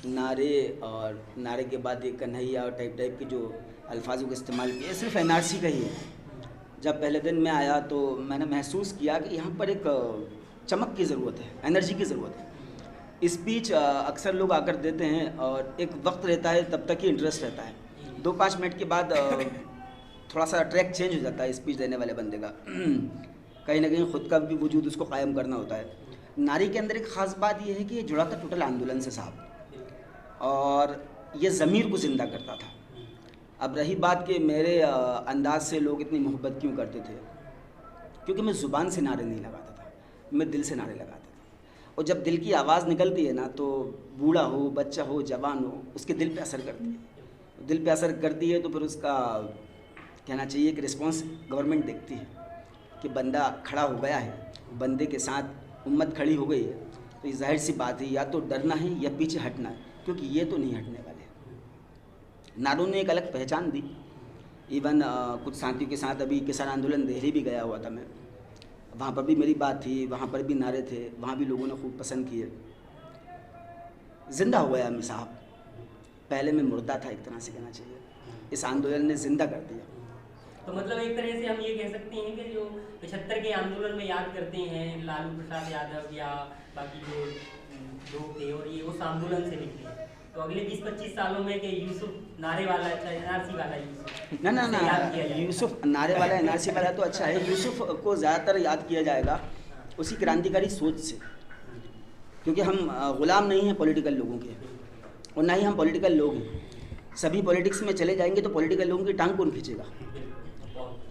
S9: नारे, और नारे के बाद एक कन्हैया और टाइप के जो अल्फाजों का इस्तेमाल किया, सिर्फ एनआरसी का ही है। जब पहले दिन मैं आया तो मैंने महसूस किया कि यहाँ पर एक चमक की ज़रूरत है, एनर्जी की ज़रूरत है। स्पीच अक्सर लोग आकर देते हैं और एक वक्त रहता है, तब तक ही इंटरेस्ट रहता है। 2-5 मिनट के बाद थोड़ा सा ट्रैक चेंज हो जाता है स्पीच देने वाले बंदे का। कहीं ना कहीं ख़ुद का भी वजूद उसको कायम करना होता है। नारी के अंदर एक ख़ास बात यह है कि ये जुड़ा था टोटल आंदोलन से साहब, और ये ज़मीर को ज़िंदा करता था। अब रही बात कि मेरे अंदाज से लोग इतनी मोहब्बत क्यों करते थे, क्योंकि मैं ज़ुबान से नारे नहीं लगाता था, मैं दिल से नारे लगाता था। और जब दिल की आवाज़ निकलती है ना, तो बूढ़ा हो, बच्चा हो, जवान हो, उसके दिल पे असर करती है। दिल पे असर करती है तो फिर उसका कहना चाहिए कि रिस्पॉन्स गवर्नमेंट देखती है कि बंदा खड़ा हो गया है, बंदे के साथ उम्मत खड़ी हो गई है, तो ये जाहिर सी बात है या तो डरना है या पीछे हटना है, क्योंकि ये तो नहीं हटने वाले। नारों ने एक अलग पहचान दी। इवन कुछ साथियों के साथ अभी किसान आंदोलन दिल्ली भी गया हुआ था मैं, वहाँ पर भी मेरी बात थी, वहाँ पर भी नारे थे, वहाँ भी लोगों ने खूब पसंद किए। ज़िंदा हो गया मैं साहब, पहले मैं मुर्दा था एक तरह से कहना चाहिए, इस आंदोलन ने ज़िंदा कर दिया।
S3: तो मतलब एक तरह से हम ये कह सकते हैं कि जो 75 के आंदोलन में याद करते हैं लालू प्रसाद यादव या बाकी जो लोग थे, और ये उस आंदोलन से निकले, तो अगले 20-25 सालों में कि यूसुफ नारे वाला अच्छा, एनआरसी वाला यूसुफ
S9: ना यूसुफ नारे वाला एनआरसी वाला तो अच्छा है, यूसुफ को ज़्यादातर याद किया जाएगा उसी क्रांतिकारी सोच से, क्योंकि हम ग़ुलाम नहीं हैं पॉलिटिकल लोगों के, और ना ही हम पॉलिटिकल लोग हैं। सभी पॉलिटिक्स में चले जाएंगे तो पॉलिटिकल लोगों की टांग कौन खींचेगा?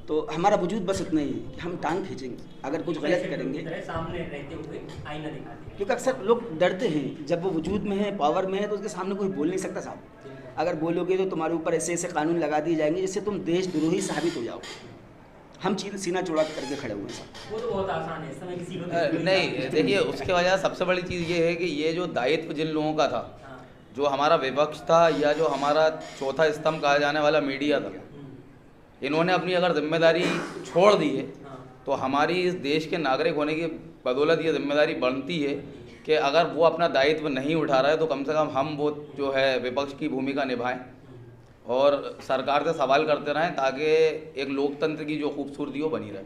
S9: तो हमारा वजूद बस उतना ही है कि हम टांग खींचेंगे अगर कुछ गलत करेंगे,
S3: सामने रहते हुए आईना दिखाते।
S9: क्योंकि अक्सर लोग डरते हैं जब वो वजूद में है, पावर में है, तो उसके सामने कोई बोल नहीं सकता साहब। अगर बोलोगे तो तुम्हारे ऊपर ऐसे ऐसे कानून लगा दिए जाएंगे जिससे तुम देशद्रोही साबित हो जाओ। हम सीना चौड़ा करके खड़े हुए हैं।
S3: वो तो बहुत आसान है, समय किसी को
S10: नहीं, देखिए उसके वजह सबसे बड़ी चीज़ ये है कि ये जो दायित्व जिन लोगों का था, जो हमारा विपक्ष था या जो हमारा चौथा स्तंभ कहा जाने वाला मीडिया था, इन्होंने अपनी अगर जिम्मेदारी छोड़ दी है तो हमारी इस देश के नागरिक होने की बदौलत ये जिम्मेदारी बनती है कि अगर वो अपना दायित्व नहीं उठा रहा है तो कम से कम हम वो जो है विपक्ष की भूमिका निभाएं और सरकार से सवाल करते रहें, ताकि एक लोकतंत्र की जो खूबसूरती हो बनी रहे।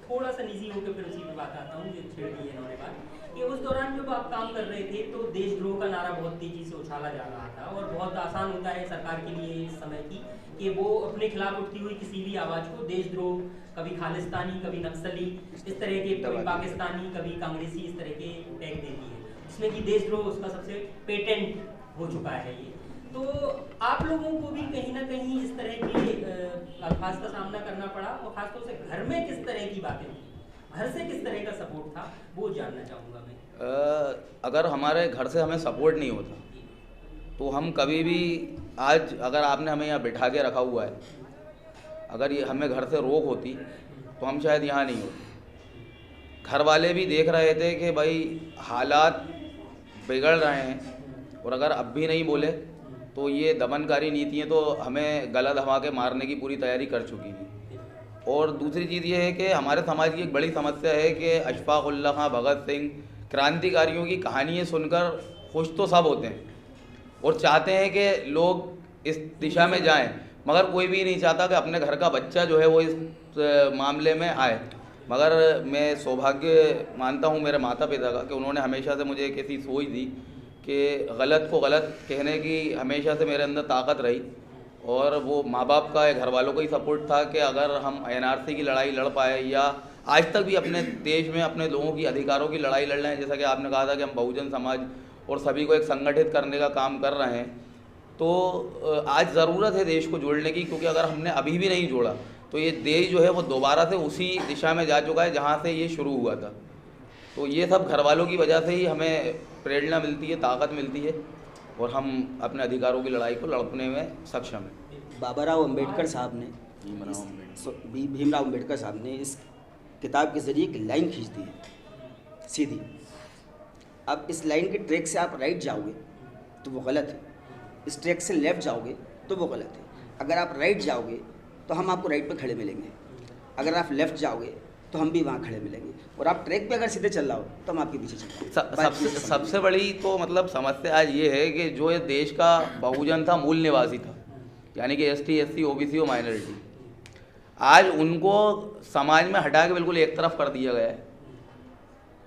S3: थोड़ा सा निजी होकर फिर उसी पे बात आता हूँ, जो छेड़ दी है इन्होंने बात कि उस दौरान जब आप काम कर रहे थे तो देशद्रोह का नारा बहुत तेजी से उछाला जा रहा था, और बहुत आसान होता है सरकार के लिए इस समय की कि वो अपने खिलाफ उठती हुई किसी भी आवाज़ को देशद्रोह, कभी खालिस्तानी, कभी नक्सली, इस तरह के, कभी पाकिस्तानी, कभी कांग्रेसी, इस तरह के टैग देती है, जिसमें कि देशद्रोह उसका सबसे पेटेंट हो चुका है ये। तो आप लोगों को भी कहीं ना कहीं इस तरह के अल्फाज का सामना करना पड़ा, और खासतौर से घर में किस तरह की बातें थी, घर से किस तरह का सपोर्ट था, वो जानना चाहूँगा मैं।
S10: अगर हमारे घर से हमें सपोर्ट नहीं होता तो हम कभी भी, आज अगर आपने हमें यहाँ बिठा के रखा हुआ है, अगर ये हमें घर से रोक होती तो हम शायद यहाँ नहीं होते। घर वाले भी देख रहे थे कि भाई हालात बिगड़ रहे हैं, और अगर अब भी नहीं बोले तो ये दमनकारी नीतियाँ तो हमें गला दबा के मारने की पूरी तैयारी कर चुकी थी। और दूसरी चीज़ ये है कि हमारे समाज की एक बड़ी समस्या है कि अशफाक उल्लाह खां, भगत सिंह, क्रांतिकारियों की कहानियाँ सुनकर खुश तो सब होते हैं और चाहते हैं कि लोग इस दिशा में जाएं, मगर कोई भी नहीं चाहता कि अपने घर का बच्चा जो है वो इस मामले में आए। मगर मैं सौभाग्य मानता हूँ मेरे माता पिता का कि उन्होंने हमेशा से मुझे एक ऐसी सोच दी कि गलत को गलत कहने की हमेशा से मेरे अंदर ताकत रही, और वो माँ बाप का या घर वालों का ही सपोर्ट था कि अगर हम एनआरसी की लड़ाई लड़ पाए, या आज तक भी अपने देश में अपने लोगों की अधिकारों की लड़ाई लड़ रहे हैं, जैसा कि आपने कहा था कि हम बहुजन समाज और सभी को एक संगठित करने का काम कर रहे हैं, तो आज ज़रूरत है देश को जोड़ने की, क्योंकि अगर हमने अभी भी नहीं जोड़ा तो ये देश जो है वो दोबारा से उसी दिशा में जा चुका है जहाँ से ये शुरू हुआ था। तो ये सब घर वालों की वजह से ही हमें प्रेरणा मिलती है, ताकत मिलती है, और हम अपने अधिकारों की लड़ाई को लड़ने में सक्षम हैं।
S9: बाबाराव अम्बेडकर साहब ने, भीमराव अम्बेडकर साहब ने इस किताब के ज़रिए एक लाइन खींच दी है सीधी। अब इस लाइन के ट्रैक से आप राइट जाओगे तो वो गलत है, इस ट्रैक से लेफ़्ट जाओगे तो वो गलत है। अगर आप राइट जाओगे तो हम आपको राइट पे खड़े मिलेंगे, अगर आप लेफ़्ट जाओगे तो हम भी वहाँ खड़े मिलेंगे, और आप ट्रैक पे अगर सीधे चल रहा हो तो हम आपके पीछे चल रहे हैं।
S10: सबसे बड़ी तो मतलब समस्या आज ये है कि जो ये देश का बहुजन था, मूल निवासी था, यानी कि एसटी, एससी, ओबीसी और माइनॉरिटी, आज उनको समाज में हटा के बिल्कुल एक तरफ कर दिया गया है,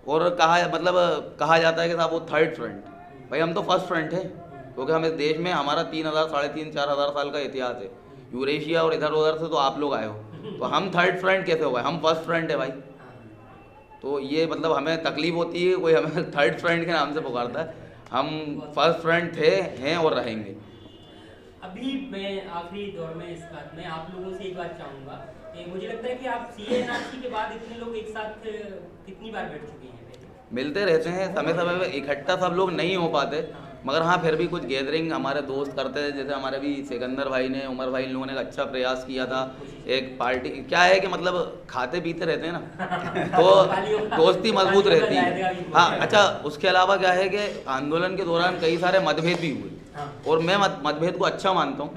S10: और कहा जाता है कि साहब वो थर्ड फ्रंट। भाई हम तो फर्स्ट फ्रंट हैं, क्योंकि हम इस देश में, हमारा 3000, 3500, 4000 साल का इतिहास है। यूरेशिया और इधर उधर से तो आप लोग आए हो, तो हम थर्ड फ्रंट कैसे हो गए? हम फर्स्ट फ्रंट है भाई। तो ये मतलब हमें तकलीफ होती है, कोई हमें थर्ड फ्रेंड के नाम से पुकारता है, हम फर्स्ट फ्रेंड थे, हैं और रहेंगे।
S3: अभी मैं आखिरी दौर में इस बात में आप लोगों से एक बात चाहूँगा, मुझे लगता है कि आप CA/NRC के बाद इतने लोग एक साथ कितनी बार बैठ चुके हैं?
S10: मिलते रहते हैं समय समय पे, इकट्ठा सब लोग नहीं हो पाते, मगर हाँ फिर भी कुछ गैदरिंग हमारे दोस्त करते हैं। जैसे हमारे भी सिकंदर भाई ने, उमर भाई, इन लोगों ने एक अच्छा प्रयास किया था। एक पार्टी क्या है कि मतलब खाते पीते रहते हैं ना तो दोस्ती मजबूत रहती है। हाँ अच्छा, उसके अलावा क्या है कि आंदोलन के दौरान कई सारे मतभेद भी हुए और मैं मतभेद को अच्छा मानता हूँ।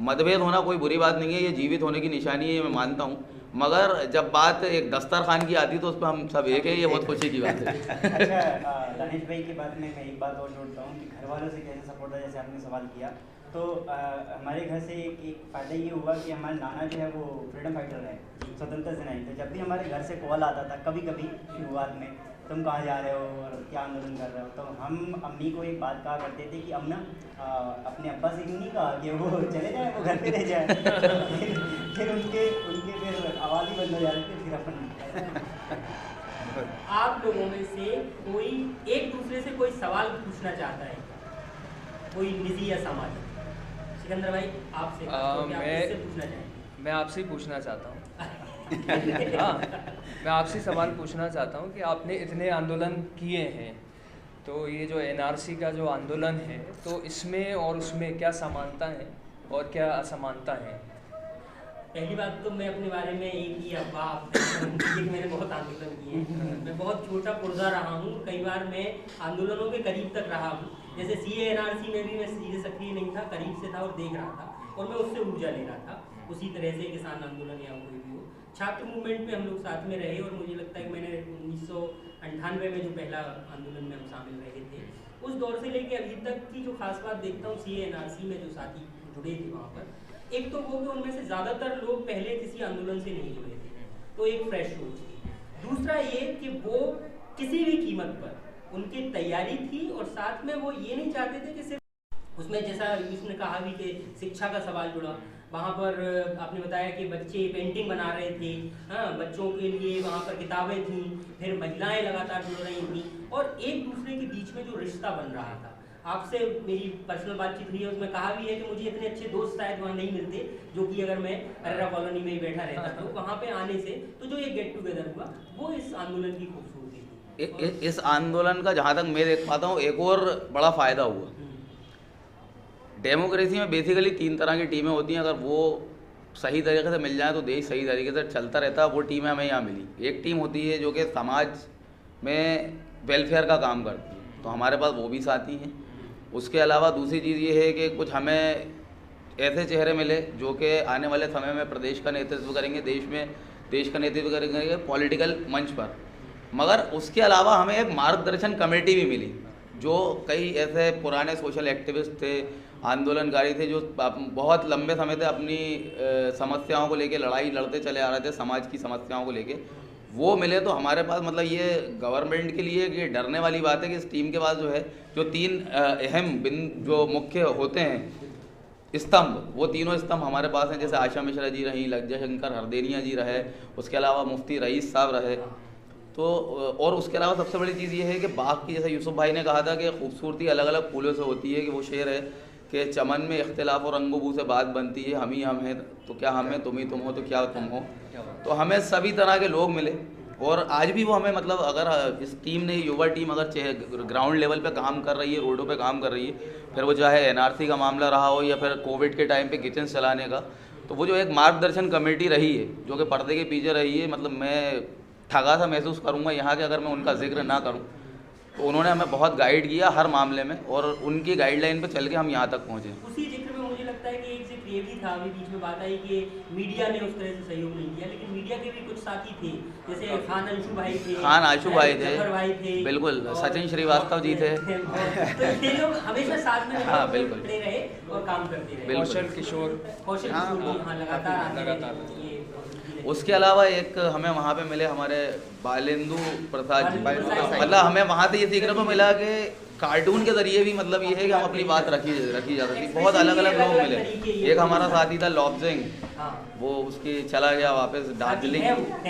S10: मतभेद होना कोई बुरी बात नहीं है, ये जीवित होने की निशानी है, ये मैं मानता हूँ। मगर जब बात एक दस्तरखान की आती है तो उस पर हम सब एक है, ये बहुत खुशी की बात है।
S4: अच्छा, दानिश भाई की बात में मैं एक बात और जोड़ता हूँ कि घर वालों से कैसे सपोर्ट है, जैसे आपने सवाल किया तो हमारे घर से एक फ़ायदा ये हुआ कि हमारे नाना जो है वो फ्रीडम फाइटर है, स्वतंत्रता सेनानी। तो जब भी हमारे घर से कॉल आता था कभी कभी शुरुआत में, तुम कहाँ जा रहे हो और क्या आंदोलन कर रहे हो, तो हम अम्मी को एक बात कहा करते थे कि अम्मा अपने अब्बा से क्यों नहीं कहा कि वो चले जाए, वो घर पे रह जाए। फिर उनके फिर आवाज़ ही बंद हो जाती थी, फिर अपन
S3: आप लोगों में से कोई एक दूसरे से कोई सवाल पूछना चाहता है, कोई निजी या सामाजिक? सिकंदर भाई आपसे पूछना चाहेंगे?
S6: मैं आपसे ही पूछना चाहता हूँ। हाँ, मैं आपसे सवाल पूछना चाहता हूँ कि आपने इतने आंदोलन किए हैं, तो ये जो NRC का जो आंदोलन है तो इसमें और उसमें क्या समानता है और क्या असमानता है?
S3: पहली बात तो मैं अपने बारे में एक ही अफवाह, मैंने बहुत आंदोलन किए हैं, मैं बहुत छोटा पुर्जा रहा हूँ, कई बार मैं आंदोलनों के करीब तक रहा हूँ। जैसे CA/NRC में भी मैं सीधे सक्रिय नहीं था, करीब से था और देख रहा था और मैं उससे ऊर्जा ले रहा था। उसी तरह से किसान आंदोलन या कोई भी हो, छात्र मूवमेंट में हम लोग साथ में रहे और मुझे लगता है कि मैंने 1998 में जो पहला आंदोलन में हम शामिल रहे थे, उस दौर से लेके अभी तक की जो खास बात देखता हूँ CA/NRC में जो साथी जुड़े थे वहाँ पर, एक तो वो कि उनमें से ज़्यादातर लोग पहले किसी आंदोलन से नहीं जुड़े थे, तो एक फ्रेश सोच थी। दूसरा ये कि वो किसी भी कीमत पर उनकी तैयारी थी और साथ में वो ये नहीं चाहते थे कि सिर्फ उसमें, जैसा इसने कहा भी कि शिक्षा का सवाल जुड़ा, वहाँ पर आपने बताया कि बच्चे पेंटिंग बना रहे थे, हाँ बच्चों के लिए वहाँ पर किताबें थीं, फिर महिलाएं लगातार जुड़ रही थी और एक दूसरे के बीच में जो रिश्ता बन रहा था। आपसे मेरी पर्सनल बातचीत हुई है, उसमें कहा भी है कि मुझे इतने अच्छे दोस्त शायद वहाँ नहीं मिलते जो कि अगर मैं अरेरा कॉलोनी में ही बैठा रहता तो वहाँ पे आने से तो जो ये गेट टुगेदर हुआ वो इस आंदोलन की खूबसूरती थी।
S10: इस आंदोलन का जहाँ तक मैं देख पाता हूँ एक और बड़ा फ़ायदा हुआ। डेमोक्रेसी में बेसिकली 3 तरह की टीमें होती हैं, अगर वो सही तरीके से मिल जाए तो देश सही तरीके से चलता रहता है। वो टीमें हमें यहाँ मिली। एक टीम होती है जो कि समाज में वेलफेयर का काम करती है, तो हमारे पास वो भी साथी हैं। उसके अलावा दूसरी चीज़ ये है कि कुछ हमें ऐसे चेहरे मिले जो कि आने वाले समय में प्रदेश का नेतृत्व करेंगे, देश का नेतृत्व करेंगे पॉलिटिकल मंच पर। मगर उसके अलावा हमें एक मार्गदर्शन कमेटी भी मिली, जो कई ऐसे पुराने सोशल एक्टिविस्ट थे, आंदोलनकारी थे, जो बहुत लंबे समय से अपनी समस्याओं को लेके लड़ाई लड़ते चले आ रहे थे, समाज की समस्याओं को लेके। वो मिले तो हमारे पास मतलब ये गवर्नमेंट के लिए कि डरने वाली बात है कि इस टीम के पास जो है जो 3 अहम जो मुख्य होते हैं स्तंभ, वो तीनों स्तंभ हमारे पास हैं। जैसे आशा मिश्रा जी रही, लज्जा शंकर हरदेनिया जी रहे, उसके अलावा मुफ्ती रईस साहब रहे। तो और उसके अलावा सबसे बड़ी चीज़ ये है कि बाग की, जैसे यूसुफ भाई ने कहा था कि खूबसूरती अलग अलग फूलों से होती है, कि वो शेर है कि चमन में इख्तिलाफ और रंगो बू से बात बनती है, हम ही हम हैं तो क्या हम हैं, तुम ही तुम हो तो क्या तुम हो। तो हमें सभी तरह के लोग मिले और आज भी वो हमें मतलब अगर इस टीम ने, युवा टीम अगर ग्राउंड लेवल पे काम कर रही है, रोडों पे काम कर रही है, फिर वो चाहे NRC का मामला रहा हो या फिर कोविड के टाइम पे किचन चलाने का, तो वो जो एक मार्गदर्शन कमेटी रही है जो कि पर्दे के पीछे रही है, मतलब मैं ठगा सा महसूस करूँगा यहाँ के अगर मैं उनका जिक्र ना करूँ। तो उन्होंने हमें बहुत गाइड किया हर मामले में और उनकी गाइडलाइन पे चल के हम यहाँ तक पहुँचे।
S3: उसी जिक्र में मुझे लगता है कि एक जिक्र ये भी था, अभी बीच में बात आई कि मीडिया ने उस तरह से सहयोग नहीं दिया, लेकिन मीडिया के भी कुछ साथी थे, जैसे खान आशु भाई थे,
S10: बिल्कुल सचिन श्रीवास्तव जी थे।
S3: तो ये लोग हमेशा साथ में
S10: हाँ बिल्कुल
S3: खड़े रहे और काम करते रहे।
S6: कौशल किशोर
S3: लगातार।
S10: उसके अलावा एक हमें वहाँ पे मिले हमारे बालेंदु प्रसाद जी, मतलब हमें वहाँ से ये सीखने को मिला कि कार्टून के जरिए भी मतलब ये है कि हम अपनी बात रखी जा सकती। बहुत अलग अलग लोग मिले। एक हमारा साथी था लॉब सिंह, वो उसकी चला गया वापस दार्जिलिंग।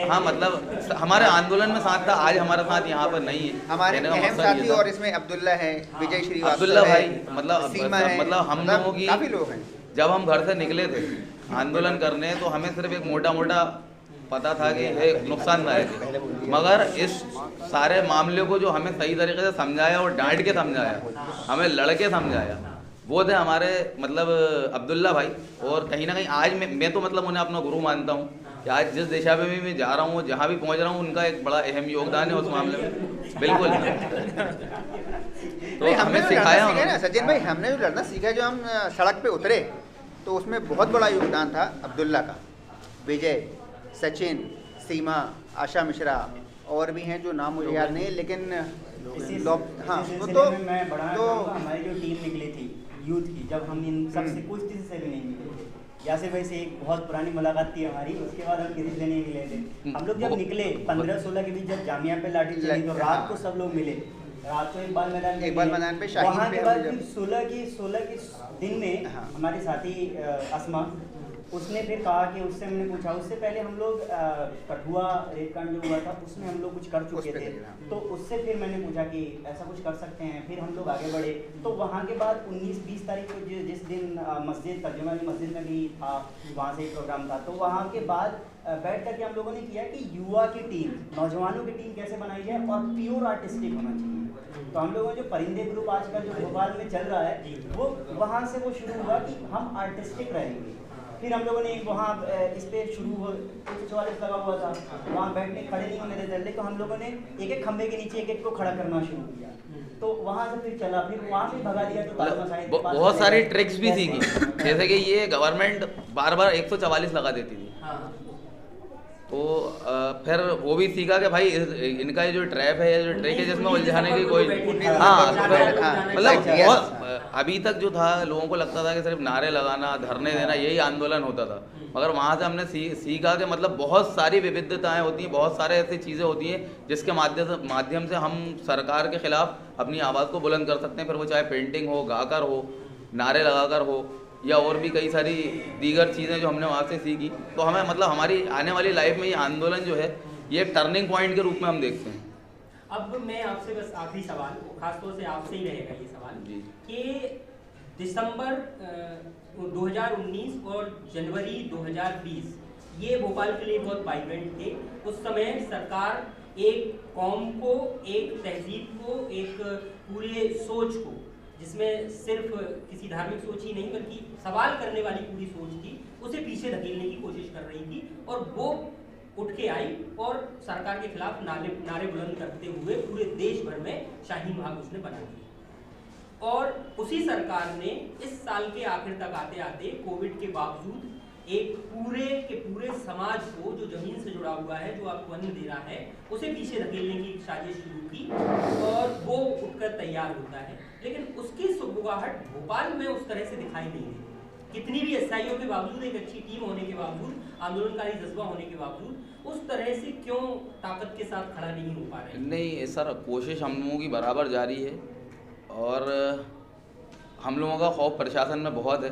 S10: हाँ मतलब हमारे आंदोलन में साथ था, आज हमारा साथ यहाँ पर नहीं है।
S5: हमारे अहम साथी और इसमें अब्दुल्ला है, विजय श्रीवास्तव,
S10: अब्दुल्ला भाई मतलब हम लोगों की
S5: काफी लोग हैं।
S10: जब हम घर से निकले थे आंदोलन करने तो हमें सिर्फ एक मोटा मोटा पता था कि ये नुकसानदायक है, मगर इस सारे मामले को जो हमें सही तरीके से समझाया और डांट के समझाया, हमें लड़के समझाया, वो थे हमारे मतलब अब्दुल्ला भाई। और कहीं ना कहीं आज मैं तो मतलब उन्हें अपना गुरु मानता हूँ कि आज जिस दिशा में भी मैं जा रहा हूँ, जहाँ भी पहुँच रहा हूँ, उनका एक बड़ा अहम योगदान है उस मामले में। बिल्कुल। तो हमें सिखाया
S5: ना सचिन भाई, हमने जो लड़ना सीखा, जो हम सड़क पे उतरे तो उसमें बहुत बड़ा योगदान था अब्दुल्ला का, विजय, सचिन, सीमा, आशा मिश्रा और भी हैं जो नाम मुझे याद नहीं, लेकिन हाँ तो
S4: हमारी जो टीम निकली थी यूथ की, जब हम इन सबसे कुछ किसी से भी नहीं मिले थे, यासिर भाई से एक बहुत पुरानी मुलाकात थी हमारी, उसके बाद हम किसी से नहीं मिले थे। हम लोग जब निकले 15-16 के बीच जब जामिया पे लाठी चली तो रात को सब लोग मिले, रात को इकबाल मैदान पे
S5: वहाँ के बाद
S4: 16 के दिन में हमारे साथी अस्मा, उसने फिर कहा कि उससे हमने पूछा, उससे पहले हम लोग कठुआ रेपकांड जो हुआ था उसमें हम लोग कुछ कर चुके थे, तो उससे फिर मैंने पूछा कि ऐसा कुछ कर सकते हैं, फिर हम लोग आगे बढ़े। तो वहाँ के बाद 19-20 तारीख को जिस दिन मस्जिद तर्जुमा वाली मस्जिद में भी था, वहाँ से एक प्रोग्राम था, तो वहाँ के बाद बैठ करके हम लोगों ने किया कि युवा की टीम, नौजवानों की टीम कैसे बनाई जाए और प्योर आर्टिस्टिक होना चाहिए। तो हम लोगों ने जो परिंदे ग्रुप आजकल जो भोपाल में चल रहा है, वो वहाँ से वो शुरू हुआ कि हम आर्टिस्टिक रहेंगे। फिर हम लोगों ने वहाँ इस पे शुरू हो 144 लगा हुआ था, वहाँ बैठने खड़े नहीं होने देते, तो हम लोगों ने एक एक खंबे के नीचे एक एक को खड़ा करना शुरू किया, तो वहाँ से फिर चला, फिर वहाँ से भगा दिया। तो
S10: बहुत सारी ट्रिक्स भी सीखी, जैसे कि ये गवर्नमेंट बार बार 144 लगा देती थी, तो फिर वो भी सीखा कि भाई इनका ये जो ट्रैप है, ये जो ट्रिक है जिसमें उलझाने की कोई मतलब अभी तक जो था लोगों को लगता था कि सिर्फ नारे लगाना, धरने देना यही आंदोलन होता था, मगर वहाँ से हमने सीखा कि मतलब बहुत सारी विविधताएं होती हैं, बहुत सारे ऐसी चीज़ें होती हैं जिसके माध्यम से हम सरकार के खिलाफ अपनी आवाज़ को बुलंद कर सकते हैं, फिर वो चाहे पेंटिंग हो, गाकर हो, नारे लगाकर हो, या और भी कई सारी दीगर चीज़ें जो हमने वहाँ से सीखी। तो हमें मतलब हमारी आने वाली लाइफ में ये आंदोलन जो है ये एक टर्निंग पॉइंट के रूप में हम देखते हैं।
S3: अब मैं आपसे बस आखिरी सवाल, खासतौर से आपसे ही रहेगा ये सवाल कि दिसंबर 2019 और जनवरी 2020 ये भोपाल के लिए बहुत वाइब्रेंट थे। उस समय सरकार एक कौम को, एक तहजीब को, एक पूरे सोच को, जिसमें सिर्फ किसी धार्मिक सोच ही नहीं बल्कि सवाल करने वाली पूरी सोच थी, उसे पीछे धकेलने की कोशिश कर रही थी, और वो उठ के आई और सरकार के खिलाफ नारे बुलंद करते हुए पूरे देश भर में शाहीन बाग उसने बना दिया। और उसी सरकार ने इस साल के आखिर तक आते आते कोविड के बावजूद एक पूरे समाज को जो जमीन से जुड़ा हुआ है, जो आपको अन्न दे रहा है, उसे पीछे धकेलने की साजिश शुरू की और वो उठकर तैयार होता है, लेकिन उसकी सुगबुगाहट भोपाल में उस तरह से दिखाई नहीं देती। कितनी भी एसआईओ के बावजूद, एक अच्छी टीम होने के बावजूद, आंदोलनकारी जज्बा होने के बावजूद, उस तरह से क्यों ताकत के साथ खड़ा नहीं हो पा रहे?
S10: नहीं सर, कोशिश हम लोगों की बराबर जारी है और हम लोगों का खौफ प्रशासन में बहुत है,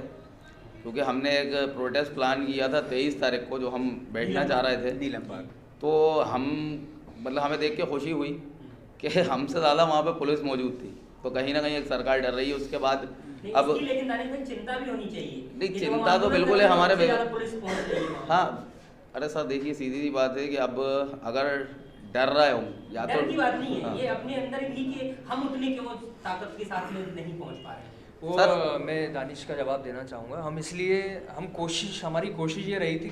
S10: क्योंकि हमने एक प्रोटेस्ट प्लान किया था 23 तारीख को, जो हम बैठना चाह रहे थे नीलम पार्क, तो हम मतलब हमें देख के खुशी हुई कि हमसे ज़्यादा वहाँ पे पुलिस मौजूद थी, तो कहीं ना कहीं एक सरकार डर रही है। उसके बाद अब
S3: लेकिन दानिश चिंता भी होनी चाहिए।
S10: नहीं, चिंता तो बिल्कुल है हमारे। हाँ अरे सर देखिए, सीधी सी बात है कि अब अगर डर रहे हो या तो
S3: की बात नहीं है, ये अपने अंदर भी कि हम उतने क्यों ताकत के साथ में नहीं पहुँच पा रहे।
S6: वो सर मैं दानिश का जवाब देना चाहूँगा। हम इसलिए हमारी कोशिश ये रही थी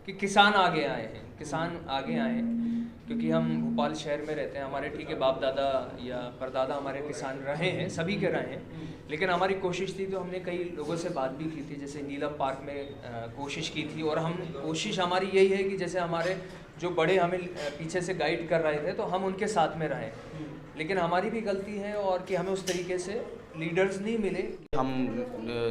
S6: कि किसान आगे आए हैं, क्योंकि हम भोपाल शहर में रहते हैं, हमारे ठीक है बाप दादा या परदादा हमारे किसान रहे हैं, सभी के रहे हैं, लेकिन हमारी कोशिश थी, तो हमने कई लोगों से बात भी की थी, जैसे नीलम पार्क में कोशिश की थी, और कोशिश हमारी यही है कि जैसे हमारे जो बड़े हमें पीछे से गाइड कर रहे थे तो हम उनके साथ में रहें, लेकिन हमारी भी गलती है और कि हमें उस तरीके से लीडर्स नहीं मिले।
S10: हम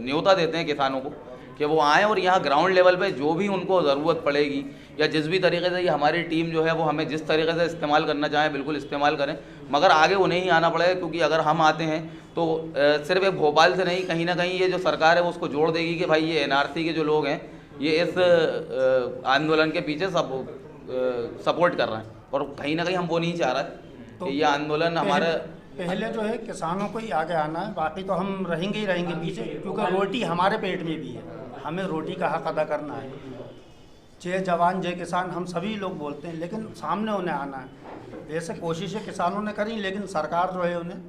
S10: न्योता देते हैं किसानों को कि वो आएँ और यहाँ ग्राउंड लेवल पे जो भी उनको ज़रूरत पड़ेगी या जिस भी तरीके से ये हमारी टीम जो है वो हमें जिस तरीके से इस्तेमाल करना चाहें बिल्कुल इस्तेमाल करें, मगर आगे उन्हें ही आना पड़ेगा, क्योंकि अगर हम आते हैं तो सिर्फ एक भोपाल से नहीं, कहीं ना कहीं ये जो सरकार है वो उसको जोड़ देगी कि भाई ये NRC के जो लोग हैं ये इस आंदोलन के पीछे सब सपोर्ट कर रहे हैं, और कहीं ना कहीं हम वो नहीं चाह रहे कि ये आंदोलन हमारे
S7: पहले जो है किसानों को ही आगे आना है, बाकी तो हम रहेंगे ही रहेंगे पीछे, क्योंकि रोटी हमारे पेट में भी है, हमें रोटी का हक अदा करना है। जय जवान जय किसान हम सभी लोग बोलते हैं, लेकिन सामने उन्हें आना है। वैसे कोशिशें किसानों ने करी, लेकिन सरकार जो है उन्हें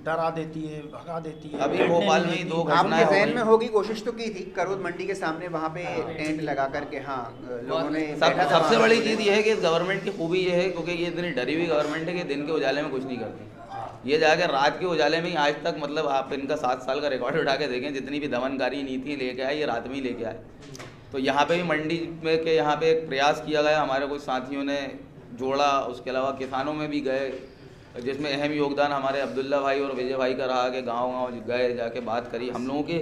S7: डरा देती है, भगा देती है।
S10: अभी भोपाल में ही 2 घटनाएं
S5: आपके जहन में होगी, कोशिश तो की थी करोद मंडी के सामने वहाँ पे टेंट लगा करके, हाँ लोगों ने
S10: सबसे बड़ी चीज़ ये है कि इस गवर्नमेंट की खूबी ये है, क्योंकि ये इतनी डरी हुई गवर्नमेंट है कि दिन के उजाले में कुछ नहीं करती। ये जाके रात के उजाले में ही आज तक, मतलब आप इनका 7 साल का रिकॉर्ड उठा के देखें, जितनी भी दमनकारी नीति लेके आए ये रात में ही लेके आए। तो यहाँ पे भी मंडी में के यहाँ पे एक प्रयास किया गया, हमारे कुछ साथियों ने जोड़ा, उसके अलावा किसानों में भी गए, जिसमें अहम योगदान हमारे अब्दुल्ला भाई और विजय भाई का रहा कि गांव-गांव गए, जाके बात करी। हम लोगों की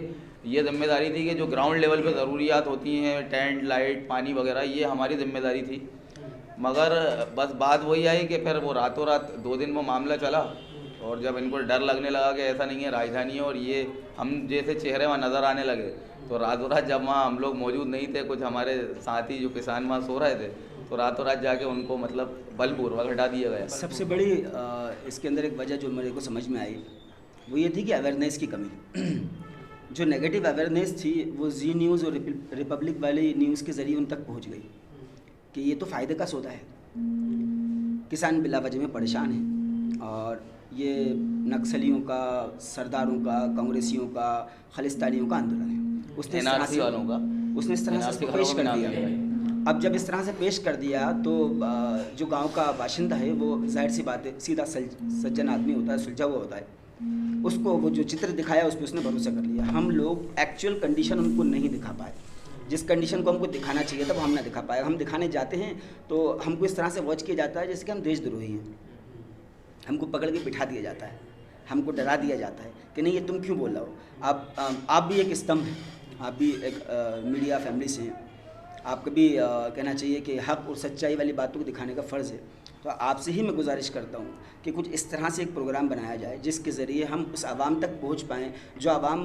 S10: ये जिम्मेदारी थी कि जो ग्राउंड लेवल पे ज़रूरियात होती हैं, टेंट, लाइट, पानी वगैरह, ये हमारी जिम्मेदारी थी। मगर बस बात वही आई कि फिर वो रातों रात 2 दिन वो मामला चला, और जब इनको डर लगने लगा कि ऐसा नहीं है राजधानी है और ये हम जैसे चेहरे वहाँ नज़र आने लगे, तो रातों रात जब वहाँ हम लोग मौजूद नहीं थे, कुछ हमारे साथी जो किसान वहाँ सो रहे थे, तो रातों रात जाके उनको मतलब बलपूर्वक हटा दिया गया।
S9: सबसे बड़ी इसके अंदर एक वजह जो मेरे को समझ में आई वो ये थी कि अवेयरनेस की कमी। जो नेगेटिव अवेयरनेस थी वो जी न्यूज़ और रिपब्लिक वाली न्यूज़ के ज़रिए उन तक पहुंच गई कि ये तो फ़ायदे का सौदा है, किसान बिला वजह में परेशान हैं, और ये नक्सलियों का, सरदारों का, कांग्रेसियों का, खालिस्तानियों का आंदोलन है। उसने
S10: NRC वालों का,
S9: उसने इस तरह से पेश कर दिया। अब जब इस तरह से पेश कर दिया तो जो गांव का बाशिंदा है वो जाहिर सी बात है, सीधा सज्जन आदमी होता है, सुलझा हुआ होता है, उसको वो जो चित्र दिखाया उस पर उसने भरोसा कर लिया। हम लोग एक्चुअल कंडीशन उनको नहीं दिखा पाए, जिस कंडीशन को हमको दिखाना चाहिए था वो हम ना दिखा पाए। हम दिखाने जाते हैं तो हमको इस तरह से वॉच किया जाता है जैसे कि हम देशद्रोही हैं, हमको पकड़ के बिठा दिया जाता है, हमको डरा दिया जाता है कि नहीं ये तुम क्यों बोल रहे हो, आप भी एक स्तंभ हैं, आप भी एक मीडिया फैमिली से हैं, आपको भी कहना चाहिए कि हक और सच्चाई वाली बातों को दिखाने का फ़र्ज़ है। तो आपसे ही मैं गुजारिश करता हूँ कि कुछ इस तरह से एक प्रोग्राम बनाया जाए जिसके ज़रिए हम उस आवाम तक पहुँच पाएँ जो आवाम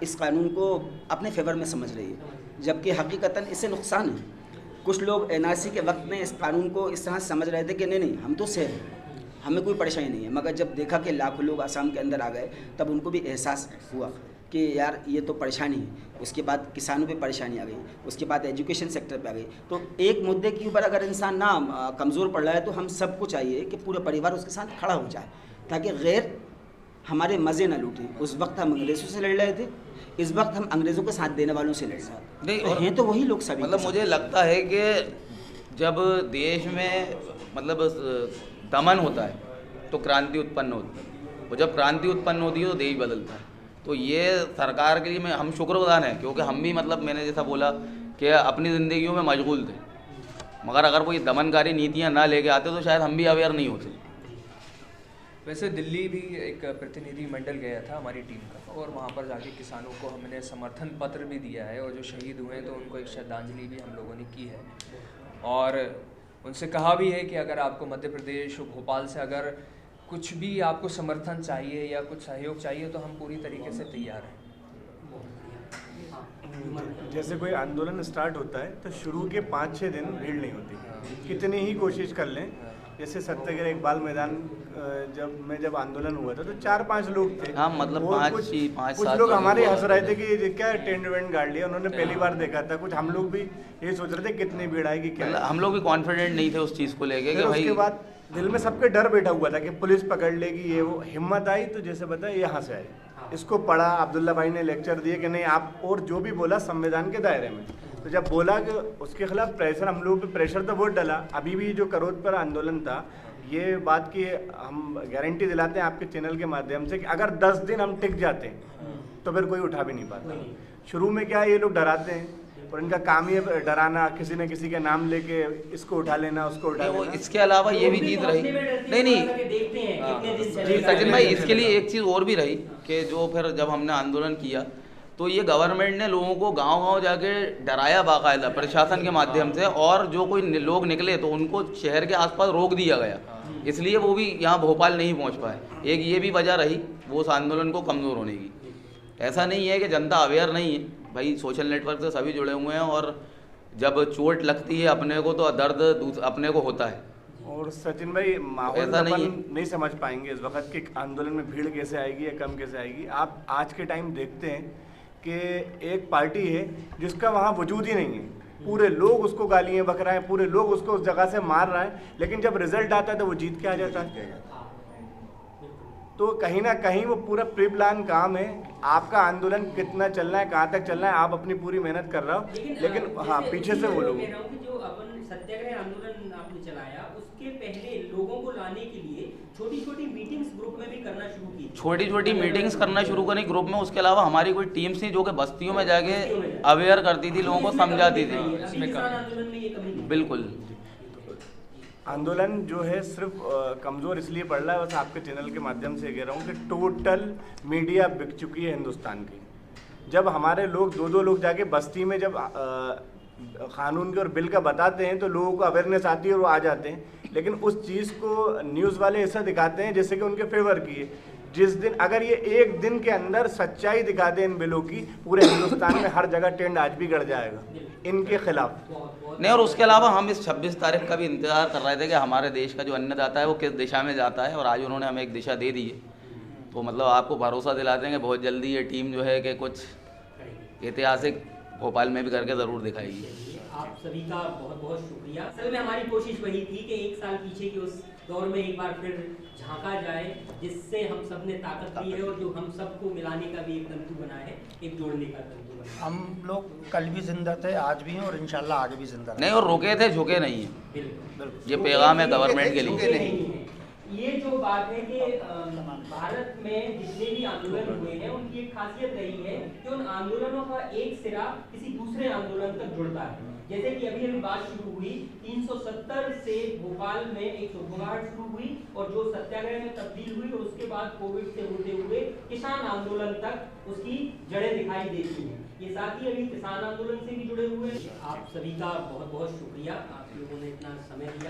S9: इस कानून को अपने फेवर में समझ रही है, जबकि हकीकतन इससे नुकसान है। कुछ लोग NRC के वक्त में इस कानून को इस तरह से समझ रहे थे कि नहीं हम तो सेफ हैं, हमें कोई परेशानी नहीं है, मगर जब देखा कि लाखों लोग आसाम के अंदर आ गए तब उनको भी एहसास हुआ कि यार ये तो परेशानी है। उसके बाद किसानों पे परेशानी आ गई, उसके बाद एजुकेशन सेक्टर पे आ गई। तो एक मुद्दे के ऊपर अगर इंसान ना कमज़ोर पड़ रहा है तो हम सबको चाहिए कि पूरा परिवार उसके साथ खड़ा हो जाए ताकि गैर हमारे मज़े ना लूटें। उस वक्त हम अंग्रेज़ों से लड़ रहे थे, इस वक्त हम अंग्रेज़ों के साथ देने वालों से लड़ रहे हैं। नहीं हैं तो वही लोग सभी।
S10: मतलब मुझे लगता है कि जब देश में मतलब दमन होता है तो क्रांति उत्पन्न होती है, और जब क्रांति उत्पन्न होती है तो देश बदलता है। तो ये सरकार के लिए हम शुक्रगुजार हैं, क्योंकि हम भी मतलब मैंने जैसा बोला कि अपनी ज़िंदगियों में मशगूल थे, मगर अगर कोई दमनकारी नीतियाँ ना लेके आते तो शायद हम भी अवेयर नहीं होते।
S6: वैसे दिल्ली भी एक प्रतिनिधि मंडल गया था हमारी टीम का, और वहाँ पर जाके किसानों को हमने समर्थन पत्र भी दिया है, और जो शहीद हुए हैं तो उनको एक श्रद्धांजलि भी हम लोगों ने की है, और उनसे कहा भी है कि अगर आपको मध्य प्रदेश और भोपाल से अगर कुछ भी आपको समर्थन चाहिए या कुछ सहयोग चाहिए तो हम पूरी तरीके से तैयार हैं।
S8: जैसे कोई आंदोलन स्टार्ट होता है तो शुरू के 5-6 दिन भीड़ नहीं होती, कितनी ही कोशिश कर लें। जैसे सत्याग्रह इकबाल मैदान जब आंदोलन हुआ था तो 4-5 लोग थे।
S10: हाँ, मतलब
S8: कुछ लोग हमारे हंस रहे थे कि क्या टेंट वेंट गाड़ लिया, उन्होंने पहली बार देखा था। कुछ हम लोग भी ये सोच रहे थे कितनी भीड़ आएगी, क्या
S10: हम लोग भी कॉन्फिडेंट नहीं थे उस चीज़ को लेके कि भाई।
S8: उसके बाद दिल में सबके डर बैठा हुआ था कि पुलिस पकड़ लेगी, ये वो। हिम्मत आई तो जैसे बताया यहाँ से आए, इसको पढ़ा, अब्दुल्ला भाई ने लेक्चर दिए कि नहीं आप, और जो भी बोला संविधान के दायरे में। तो जब बोला कि उसके खिलाफ प्रेशर, हम लोग पे प्रेशर तो बहुत डला। अभी भी जो करोद पर आंदोलन था, ये बात की हम गारंटी दिलाते हैं आपके चैनल के माध्यम से कि अगर 10 दिन हम टिक जाते हैं तो फिर कोई उठा भी नहीं पाता। शुरू में क्या ये लोग डराते हैं और इनका काम ही है डराना, किसी न किसी के नाम लेके इसको उठा लेना, उसको उठा लेना।
S10: इसके अलावा ये भी चीज़ रही, नहीं सचिन भाई, इसके लिए एक चीज़ और भी रही कि जो फिर जब हमने आंदोलन किया तो ये गवर्नमेंट ने लोगों को गांव-गांव जाके डराया बाकायदा प्रशासन के माध्यम से, और जो कोई लोग निकले तो उनको शहर के आसपास रोक दिया गया, इसलिए वो भी यहाँ भोपाल नहीं पहुँच पाए। एक ये भी वजह रही वो उस आंदोलन को कमज़ोर होने की। ऐसा नहीं है कि जनता अवेयर नहीं है, भाई सोशल नेटवर्क से सभी जुड़े हुए हैं, और जब चोट लगती है अपने को तो दर्द अपने को होता है।
S8: और सचिन भाई, माहौल नहीं समझ पाएंगे इस वक्त कि आंदोलन में भीड़ कैसे आएगी या कम कैसे आएगी। आप आज के टाइम देखते हैं कि एक पार्टी है जिसका वहाँ वजूद ही नहीं है, पूरे लोग उसको गालियाँ बक रहे हैं, पूरे लोग उसको उस जगह से मार रहे हैं, लेकिन जब रिजल्ट आता है तो वो जीत के आ जाता है। तो कहीं ना कहीं वो पूरा प्री प्लान काम है। आपका आंदोलन कितना चलना है, कहाँ तक चलना है, आप अपनी पूरी मेहनत कर रहे हो, लेकिन हाँ पीछे से वो लोग।
S3: जो अपन सत्याग्रह आंदोलन आपने चलाया, उसके पहले लोगों को लाने के लिए छोटी छोटी मीटिंग्स ग्रुप में भी करना शुरू की, छोटी छोटी मीटिंग्स करना शुरू करी ग्रुप में। उसके अलावा हमारी कोई टीम्स थी जो कि बस्तियों में जाके अवेयर करती थी, लोगों को समझाती थी। बिल्कुल,
S8: आंदोलन जो है सिर्फ कमज़ोर इसलिए पड़ रहा है, बस आपके चैनल के माध्यम से कह रहा हूँ कि टोटल मीडिया बिक चुकी है हिंदुस्तान की। जब हमारे लोग दो लोग जाके बस्ती में जब कानून के और बिल का बताते हैं तो लोगों को अवेयरनेस आती है और वो आ जाते हैं, लेकिन उस चीज़ को न्यूज़ वाले ऐसा दिखाते हैं जैसे कि उनके फेवर की है। जिस दिन अगर ये एक दिन के अंदर सच्चाई दिखा दें इन बिलों की, पूरे हिंदुस्तान में हर जगह ट्रेंड आज भी गड़ जाएगा इनके खिलाफ।
S10: नहीं, और उसके अलावा हम इस 26 तारीख का भी इंतज़ार कर रहे थे कि हमारे देश का जो अन्नदाता है वो किस दिशा में जाता है, और आज उन्होंने हमें एक दिशा दे दी है। तो मतलब आपको भरोसा दिला देंगे बहुत जल्दी ये टीम जो है कि कुछ ऐतिहासिक भोपाल में भी करके ज़रूर दिखाएगी।
S3: आप सभी का बहुत बहुत शुक्रिया। असल में हमारी कोशिश वही थी कि एक साल पीछे के उस दौर में एक बार फिर झांका जाए, जिससे हम सब ने ताकत दी है और जो हम सबको मिलाने का भी एक तंतु बना है, एक जोड़ने का तंतु बना।
S7: हम लोग कल भी जिंदा थे, आज भी हैं और इंशाल्लाह आगे भी जिंदा
S10: नहीं, और रुके थे, झुके नहीं है।
S3: बिल्कुल,
S10: ये पैगाम है गवर्नमेंट के लिए।
S3: ये जो बात है कि भारत में जितने भी आंदोलन हुए हैं उनकी एक खासियत रही है कि उन आंदोलनों का एक सिरा किसी दूसरे आंदोलन तक जुड़ता है। जैसे कि अभी बात शुरू हुई 370 से भोपाल में एक घबराहट शुरू हुई और जो सत्याग्रह में तब्दील हुई, और उसके बाद कोविड से होते हुए किसान आंदोलन तक उसकी जड़ें दिखाई देती हैं। ये साथ ही अभी किसान आंदोलन से भी जुड़े हुए हैं। आप सभी का बहुत बहुत शुक्रिया, आप लोगों ने इतना समय दिया।